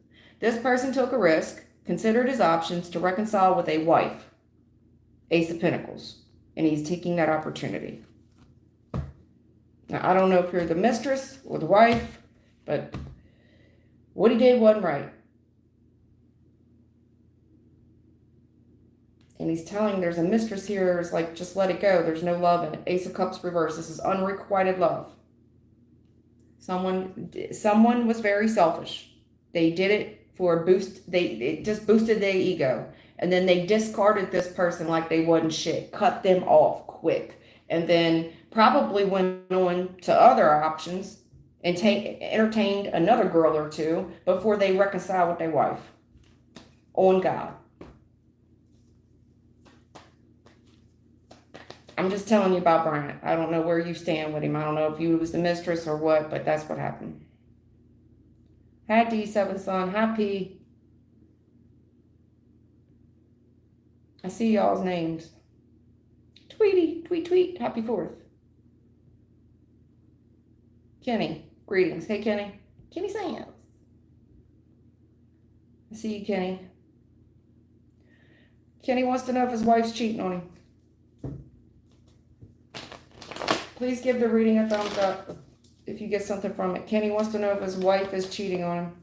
This person took a risk, considered his options to reconcile with a wife. Ace of Pentacles. And he's taking that opportunity. Now, I don't know if you're the mistress or the wife, but what he did wasn't right. And he's telling there's a mistress here. It's like, just let it go. There's no love in it. Ace of Cups reverse. This is unrequited love. Someone was very selfish. They did it for a boost. It just boosted their ego. And then they discarded this person like they wasn't shit. Cut them off quick. And then probably went on to other options and entertained another girl or two before they reconciled with their wife. On God. I'm just telling you about Brian. I don't know where you stand with him. I don't know if you was the mistress or what, but that's what happened. Hi, D7 Sun. Hi, P. I see y'all's names. Tweety, tweet, tweet. Happy 4th. Kenny, greetings. Hey, Kenny. Kenny Sands. I see you, Kenny. Kenny wants to know if his wife's cheating on him. Please give the reading a thumbs up if you get something from it. Kenny wants to know if his wife is cheating on him.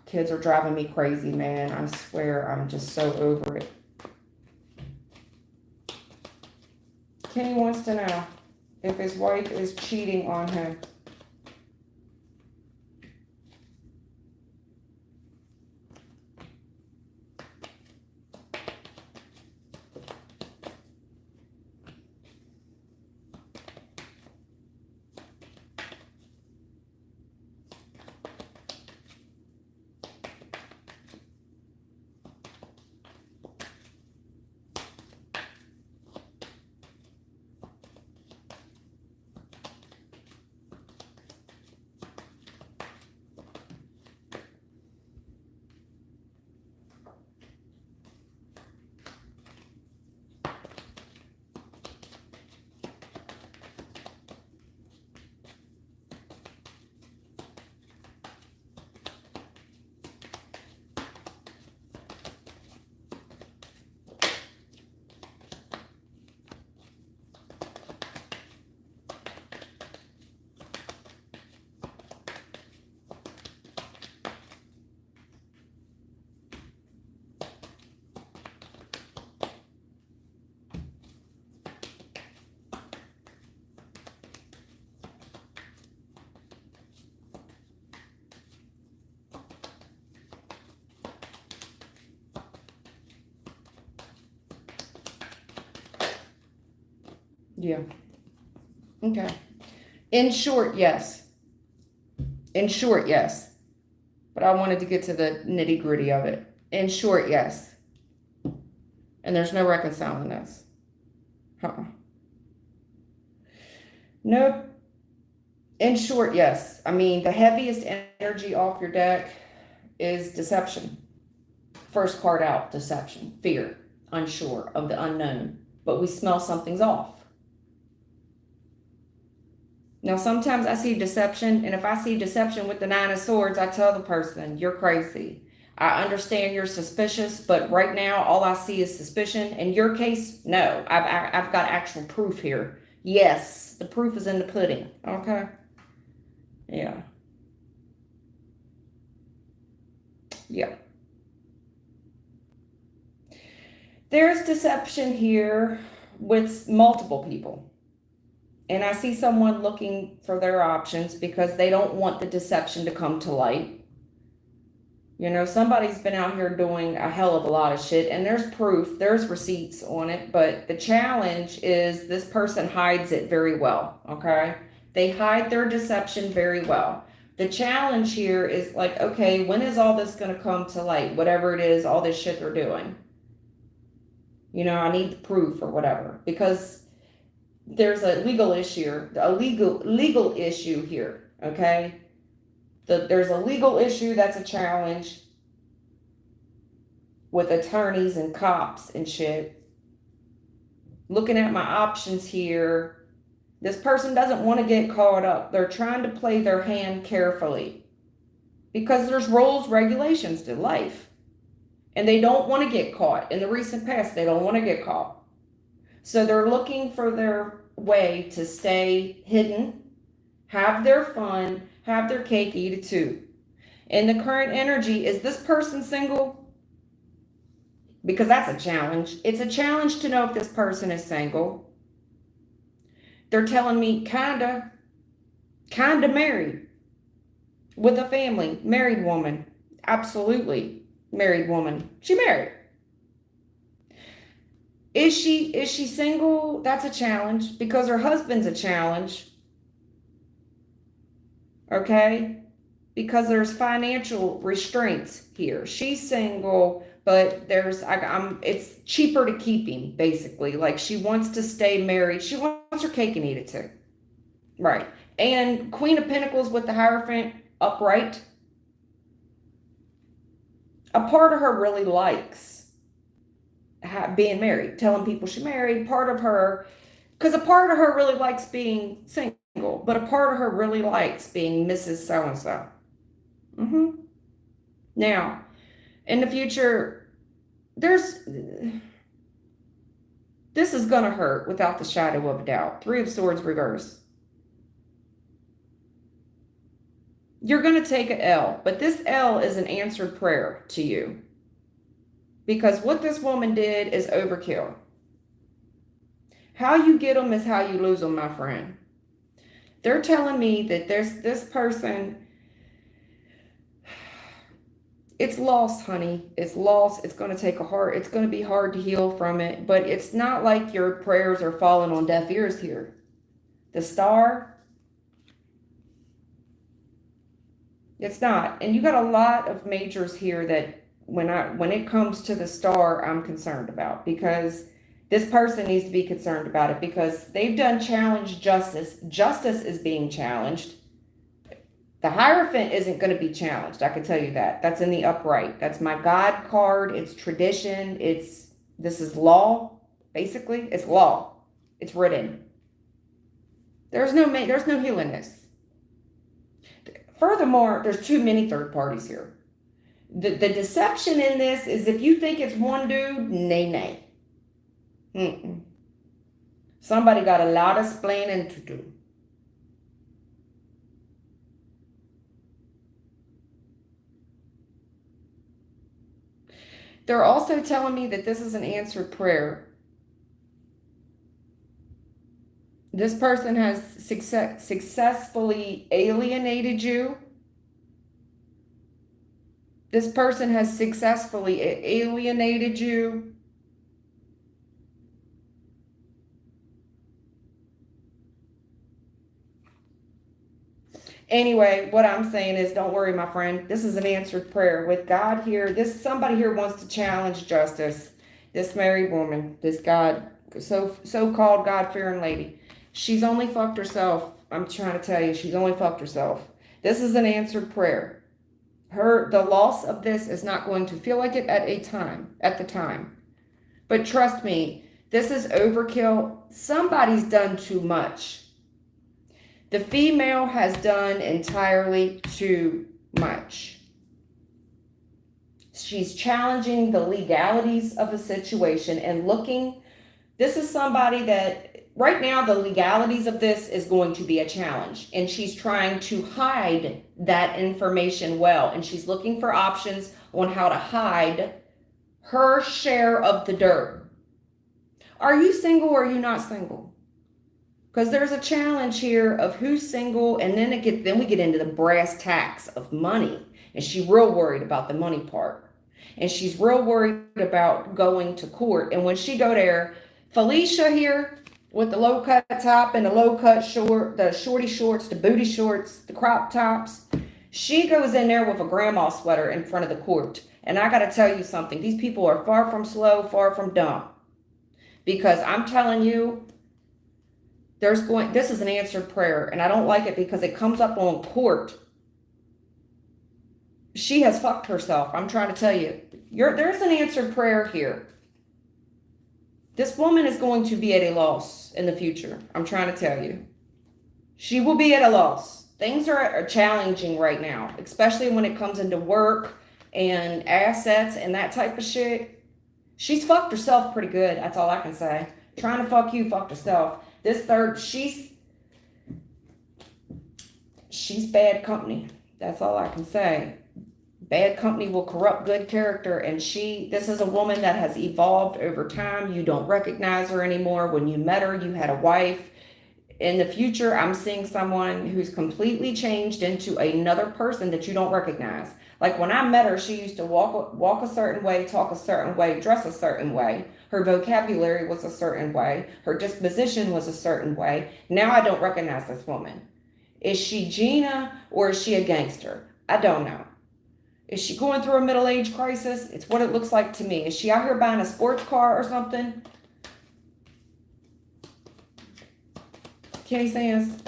Kids are driving me crazy, man. I swear, I'm just so over it. Kenny wants to know if his wife is cheating on him. Yeah. Okay. In short, yes. In short, yes. But I wanted to get to the nitty gritty of it. In short, yes. And there's no reconciling this. Nope. In short, yes. I mean, the heaviest energy off your deck is deception. First card out, deception, fear, unsure of the unknown. But we smell something's off. Now, sometimes I see deception, and if I see deception with the Nine of Swords, I tell the person, you're crazy. I understand you're suspicious, but right now, all I see is suspicion. In your case, no. I've got actual proof here. Yes, the proof is in the pudding. Okay? Yeah. Yeah. There's deception here with multiple people. And I see someone looking for their options because they don't want the deception to come to light. You know, somebody's been out here doing a hell of a lot of shit, and there's proof, there's receipts on it, but the challenge is this person hides it very well, okay? They hide their deception very well. The challenge here is like, okay, when is all this going to come to light? Whatever it is, all this shit they're doing. You know, I need the proof or whatever, because there's a legal issue, legal issue here, okay? There's a legal issue that's a challenge with attorneys and cops and shit. Looking at my options here, this person doesn't want to get caught up. They're trying to play their hand carefully because there's rules, regulations to life. And they don't want to get caught. In the recent past, they don't want to get caught. So they're looking for their way to stay hidden, have their fun, have their cake, eat it too. And the current energy, is this person single? Because that's a challenge. It's a challenge to know if this person is single. They're telling me kinda married with a family, married woman. Absolutely married woman. She married. Is she single? That's a challenge because her husband's a challenge. Okay? Because there's financial restraints here. She's single, but it's cheaper to keep him, basically. Like, she wants to stay married. She wants her cake and eat it too. Right. And Queen of Pentacles with the Hierophant upright. A part of her really likes being married, telling people she's married. Part of her, because a part of her really likes being single, but a part of her really likes being Mrs. So-and-so. Now, in the future, this is going to hurt without the shadow of a doubt. Three of Swords reverse. You're going to take an L, but this L is an answered prayer to you. Because what this woman did is overkill. How you get them is how you lose them, my friend. They're telling me that there's this person. It's lost, honey. It's lost. It's going to take it's going to be hard to heal from it. But it's not like your prayers are falling on deaf ears here. The Star, it's not. And you got a lot of majors here that when it comes to the Star, I'm concerned about, because this person needs to be concerned about it because they've done challenge justice. Justice is being challenged. The Hierophant isn't going to be challenged. I can tell you that. That's in the upright. That's my God card. It's tradition. This is law. Basically, it's law. It's written. There's no healing this. Furthermore, there's too many third parties here. The deception in this is if you think it's one dude, nay. Somebody got a lot of explaining to do. They're also telling me that this is an answered prayer. This person has successfully alienated you. This person has successfully alienated you. Anyway, what I'm saying is, don't worry, my friend. This is an answered prayer with God here. Somebody here wants to challenge justice. This married woman, this God, so-called God-fearing lady, she's only fucked herself. I'm trying to tell you, she's only fucked herself. This is an answered prayer. The loss of this is not going to feel like it at the time. But trust me, this is overkill. Somebody's done too much. The female has done entirely too much. She's challenging the legalities of a situation and looking. This is somebody that right now the legalities of this is going to be a challenge. And she's trying to hide that information well. And she's looking for options on how to hide her share of the dirt. Are you single or are you not single? Because there's a challenge here of who's single, and then we get into the brass tacks of money. And she's real worried about the money part. And she's real worried about going to court. And when she go there, Felicia here with the low cut top and the low cut short, the shorty shorts, the booty shorts, the crop tops, she goes in there with a grandma sweater in front of the court. And I got to tell you something. These people are far from slow, far from dumb. Because I'm telling you, this is an answered prayer, and I don't like it because it comes up on court. She has fucked herself. I'm trying to tell you. There's an answered prayer here. This woman is going to be at a loss in the future. I'm trying to tell you. She will be at a loss. Things are challenging right now, especially when it comes into work and assets and that type of shit. She's fucked herself pretty good. That's all I can say. Trying to fuck you, fucked herself. This third, she's bad company. That's all I can say. Bad company will corrupt good character. And this is a woman that has evolved over time. You don't recognize her anymore. When you met her, you had a wife. In the future, I'm seeing someone who's completely changed into another person that you don't recognize. Like when I met her, she used to walk a certain way, talk a certain way, dress a certain way. Her vocabulary was a certain way. Her disposition was a certain way. Now I don't recognize this woman. Is she Gina or is she a gangster? I don't know. Is she going through a middle-age crisis? It's what it looks like to me. Is she out here buying a sports car or something? Kenny Sands.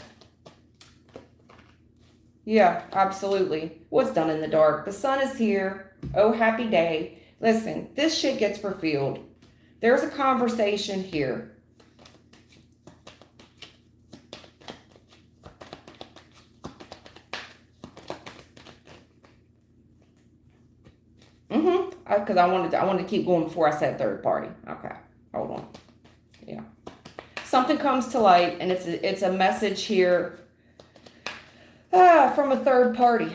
Yeah, absolutely. What's done in the dark? The sun is here. Oh, happy day. Listen, this shit gets revealed. There's a conversation here. Because I wanted to keep going before I said third party. Okay, hold on. Yeah. Something comes to light, and it's a message here from a third party.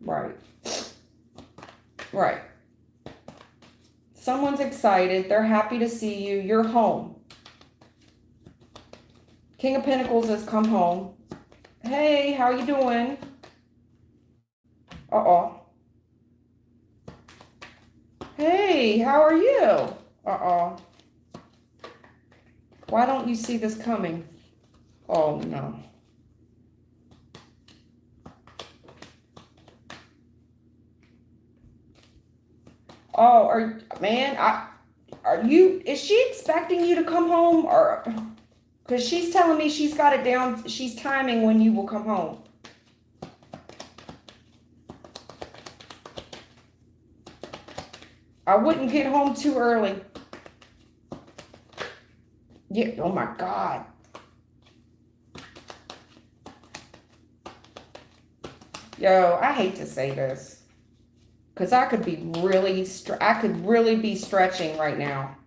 Right. Right. Someone's excited. They're happy to see you. You're home. King of Pentacles has come home. Hey, how you doing? Uh-oh. Hey, how are you? Uh-oh. Why don't you see this coming? Oh, no. Oh, is she expecting you to come home? Or, because she's telling me she's got it down, she's timing when you will come home. I wouldn't get home too early. Yeah, oh my God. Yo, I hate to say this, because I could really be stretching right now.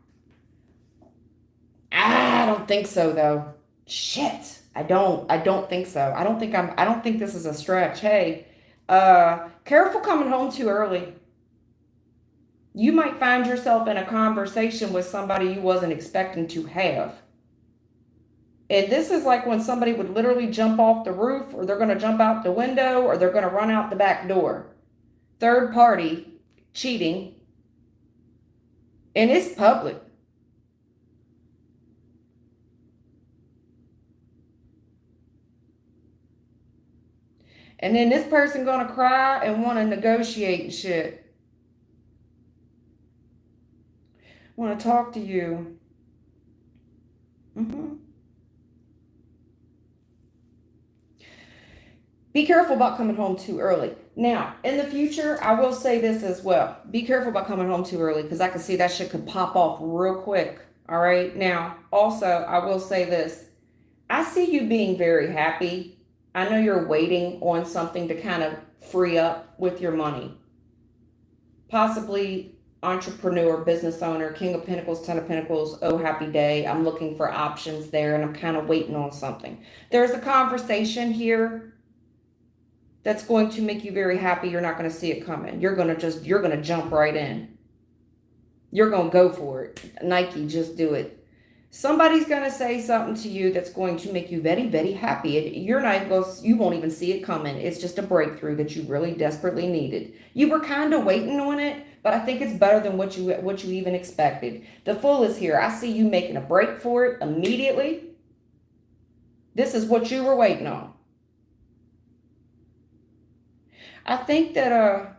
I don't think so though. Shit. I don't think so. I don't think this is a stretch. Hey, careful coming home too early. You might find yourself in a conversation with somebody you wasn't expecting to have. And this is like when somebody would literally jump off the roof, or they're going to jump out the window, or they're going to run out the back door. Third party cheating. And it's public. And then this person gonna cry and want to negotiate and shit. Want to talk to you. Mm-hmm. Be careful about coming home too early. Now, in the future, I will say this as well. Be careful about coming home too early because I can see that shit could pop off real quick. All right. Now, also, I will say this. I see you being very happy. I know you're waiting on something to kind of free up with your money. Possibly entrepreneur, business owner, King of Pentacles, Ten of Pentacles, oh, happy day. I'm looking for options there and I'm kind of waiting on something. There's a conversation here that's going to make you very happy. You're not going to see it coming. You're going to jump right in. You're going to go for it. Nike, just do it. Somebody's going to say something to you that's going to make you very, very happy. You're not even you won't even see it coming. It's just a breakthrough that you really desperately needed. You were kind of waiting on it, but I think it's better than what you even expected. The Fool is here. I see you making a break for it immediately. This is what you were waiting on. I think that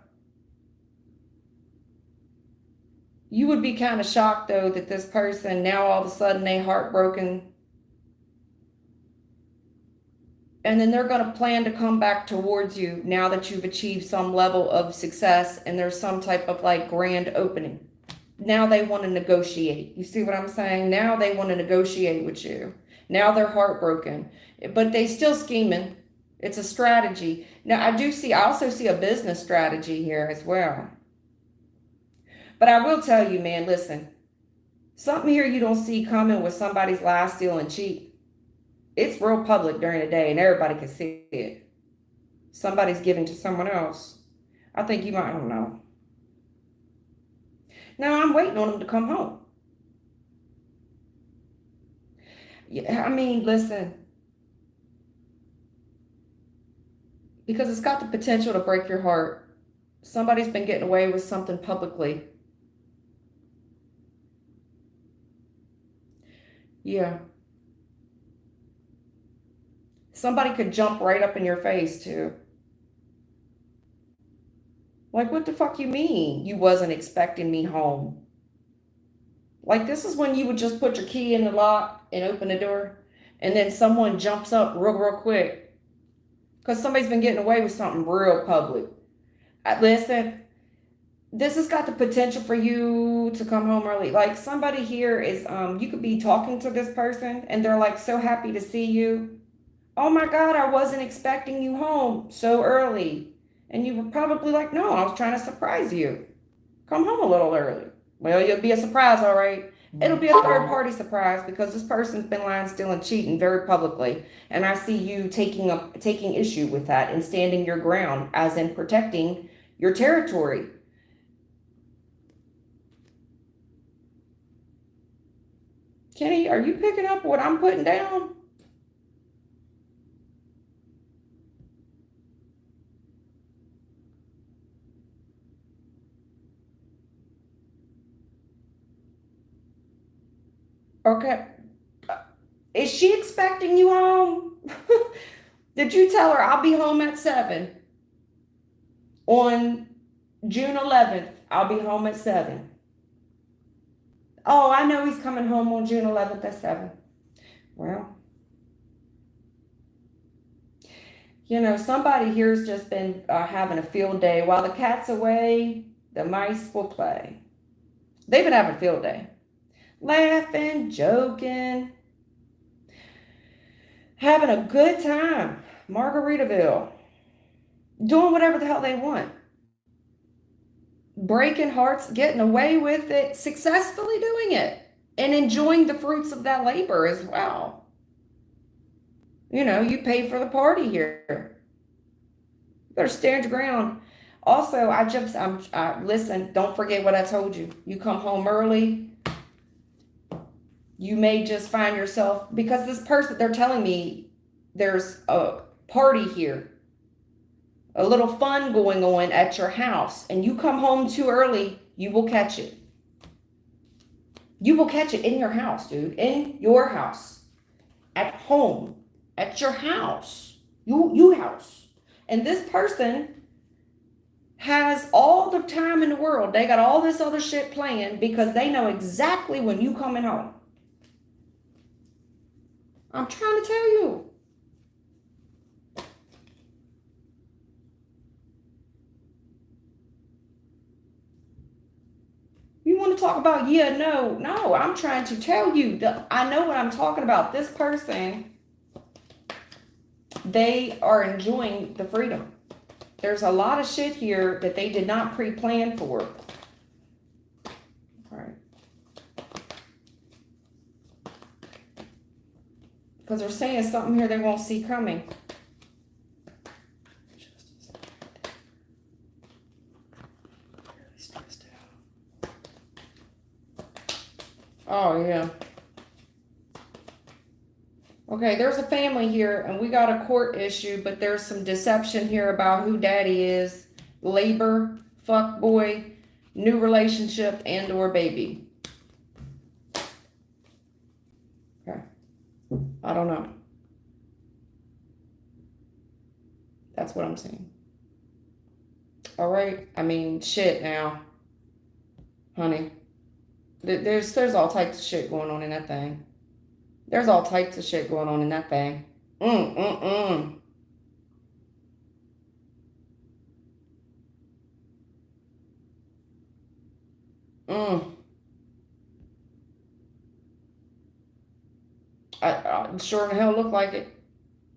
you would be kind of shocked though that this person now all of a sudden they heartbroken, and then they're going to plan to come back towards you now that you've achieved some level of success and there's some type of like grand opening. Now they want to negotiate. You see what I'm saying? Now they want to negotiate with you. Now they're heartbroken, but they still scheming. It's a strategy. Now I also see a business strategy here as well. But I will tell you, man, listen, something here you don't see coming with somebody's lie, steal, and cheat. It's real public during the day and everybody can see it. Somebody's giving to someone else. I think you might, I don't know. Now I'm waiting on them to come home. Yeah, I mean, listen, because it's got the potential to break your heart. Somebody's been getting away with something publicly. Yeah. Somebody could jump right up in your face too. Like, what the fuck you mean? You wasn't expecting me home. Like, this is when you would just put your key in the lock and open the door, and then someone jumps up real quick because somebody's been getting away with something real public. Listen, this has got the potential for you to come home early. Like somebody here is, you could be talking to this person and they're like so happy to see you. Oh my God, I wasn't expecting you home so early. And you were probably like, no, I was trying to surprise you. Come home a little early. Well, you'll be a surprise, all right. It'll be a third party surprise because this person's been lying, stealing, cheating very publicly. And I see you taking issue with that and standing your ground, as in protecting your territory. Kenny, are you picking up what I'm putting down? Okay. Is she expecting you home? Did you tell her I'll be home at 7 on June 11th? I'll be home at 7. Oh, I know he's coming home on June 11th at 7. Well, somebody here's just been having a field day. While the cat's away, the mice will play. They've been having a field day. Laughing, joking, having a good time. Margaritaville. Doing whatever the hell they want. Breaking hearts, getting away with it, successfully doing it, and enjoying the fruits of that labor as well. You pay for the party here. You better stand your ground. Also, listen, don't forget what I told you. You come home early, you may just find yourself, because this person, they're telling me there's a party here, a little fun going on at your house, and you come home too early, you will catch it. You will catch it in your house, dude. In your house. At home. At your house. You house. And this person has all the time in the world. They got all this other shit planned because they know exactly when you coming home. I'm trying to tell you. You want to talk about, yeah, no, I'm trying to tell you. I know what I'm talking about. This person, they are enjoying the freedom. There's a lot of shit here that they did not pre-plan for. All right. Because they're saying something here they won't see coming. Oh, yeah. Okay, there's a family here, and we got a court issue, but there's some deception here about who daddy is. Labor, fuck boy, new relationship, and or baby. Okay. I don't know. That's what I'm saying. All right. I mean, shit now. Honey. There's all types of shit going on in that thing. There's all types of shit going on in that thing. Mm. I sure in hell look like it.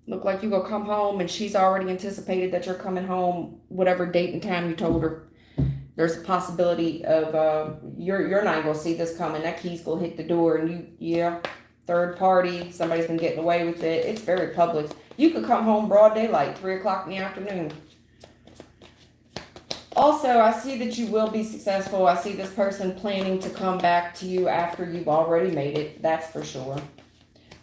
Look like you gonna come home and she's already anticipated that you're coming home, whatever date and time you told her. There's a possibility of you're not gonna see this coming. That key's gonna hit the door and third party, somebody's been getting away with it. It's very public. You could come home broad daylight, 3 o'clock in the afternoon. Also, I see that you will be successful. I see this person planning to come back to you after you've already made it. That's for sure.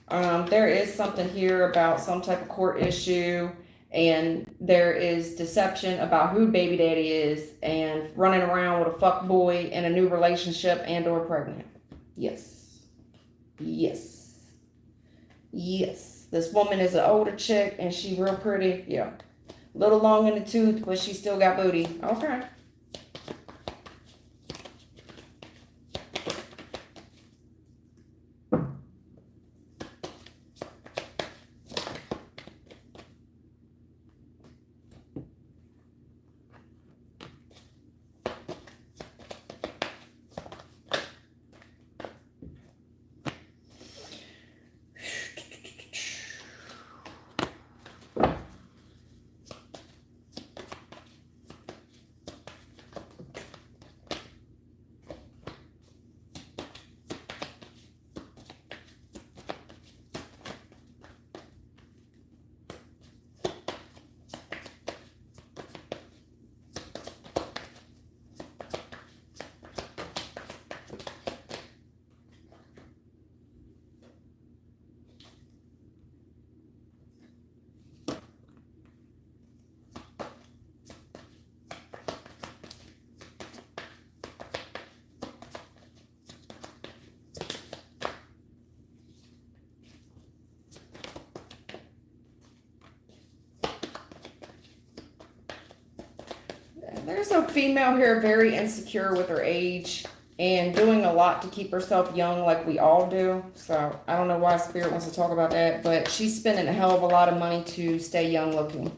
There is something here about some type of court issue, and there is deception about who baby daddy is, and running around with a fuck boy in a new relationship and or pregnant. Yes. This woman is an older chick, and she real pretty. Yeah. Little long in the tooth, but she still got booty. Okay. There's a female here very insecure with her age and doing a lot to keep herself young like we all do. So I don't know why Spirit wants to talk about that, but she's spending a hell of a lot of money to stay young looking.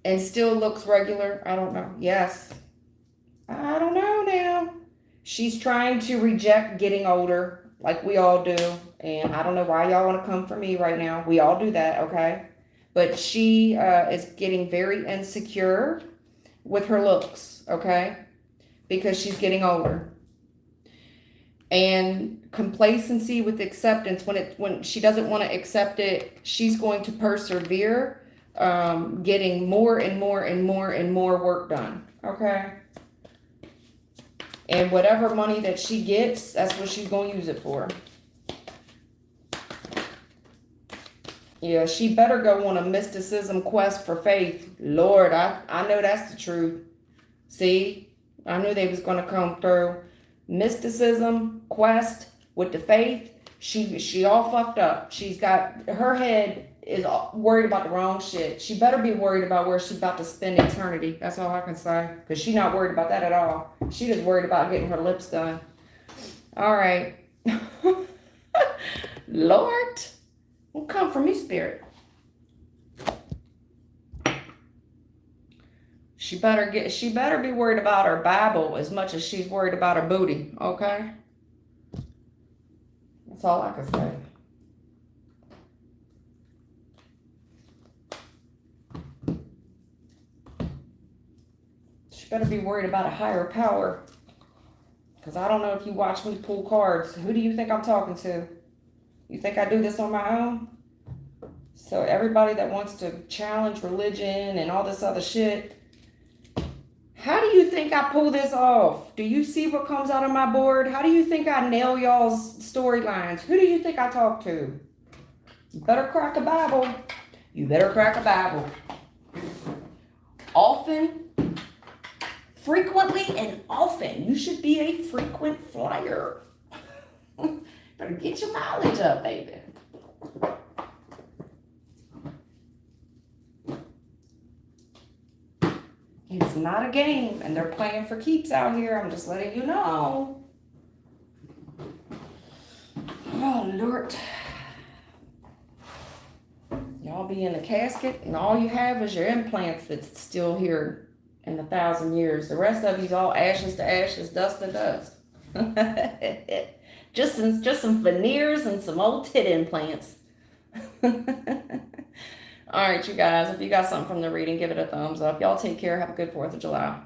And still looks regular. I don't know. Yes. I don't know now. She's trying to reject getting older like we all do. And I don't know why y'all want to come for me right now. We all do that, okay? But she is getting very insecure with her looks, okay? Because she's getting older. And complacency with acceptance, when she doesn't want to accept it, she's going to persevere, getting more and more and more and more work done, okay? And whatever money that she gets, that's what she's going to use it for. Yeah, she better go on a mysticism quest for faith. Lord, I know that's the truth. See, I knew they was going to come through. Mysticism quest with the faith. She all fucked up. She's got, her head is worried about the wrong shit. She better be worried about where she's about to spend eternity. That's all I can say. Because she's not worried about that at all. She just worried about getting her lips done. All right. Lord, will come from me, Spirit. She better be worried about her Bible as much as she's worried about her booty, okay? That's all I can say. She better be worried about a higher power. Because I don't know if you watch me pull cards. Who do you think I'm talking to? You think I do this on my own? So everybody that wants to challenge religion and all this other shit, how do you think I pull this off? Do you see what comes out of my board? How do you think I nail y'all's storylines? Who do you think I talk to? You better crack a Bible. You better crack a Bible. Often, frequently, and often. You should be a frequent flyer. Better get your mileage up, baby. It's not a game, and they're playing for keeps out here. I'm just letting you know. Oh, Lord. Y'all be in the casket, and all you have is your implants that's still here in 1,000 years. The rest of you's all ashes to ashes, dust to dust. just some veneers and some old tit implants. All right, you guys, if you got something from the reading, give it a thumbs up. Y'all take care. Have a good 4th of July.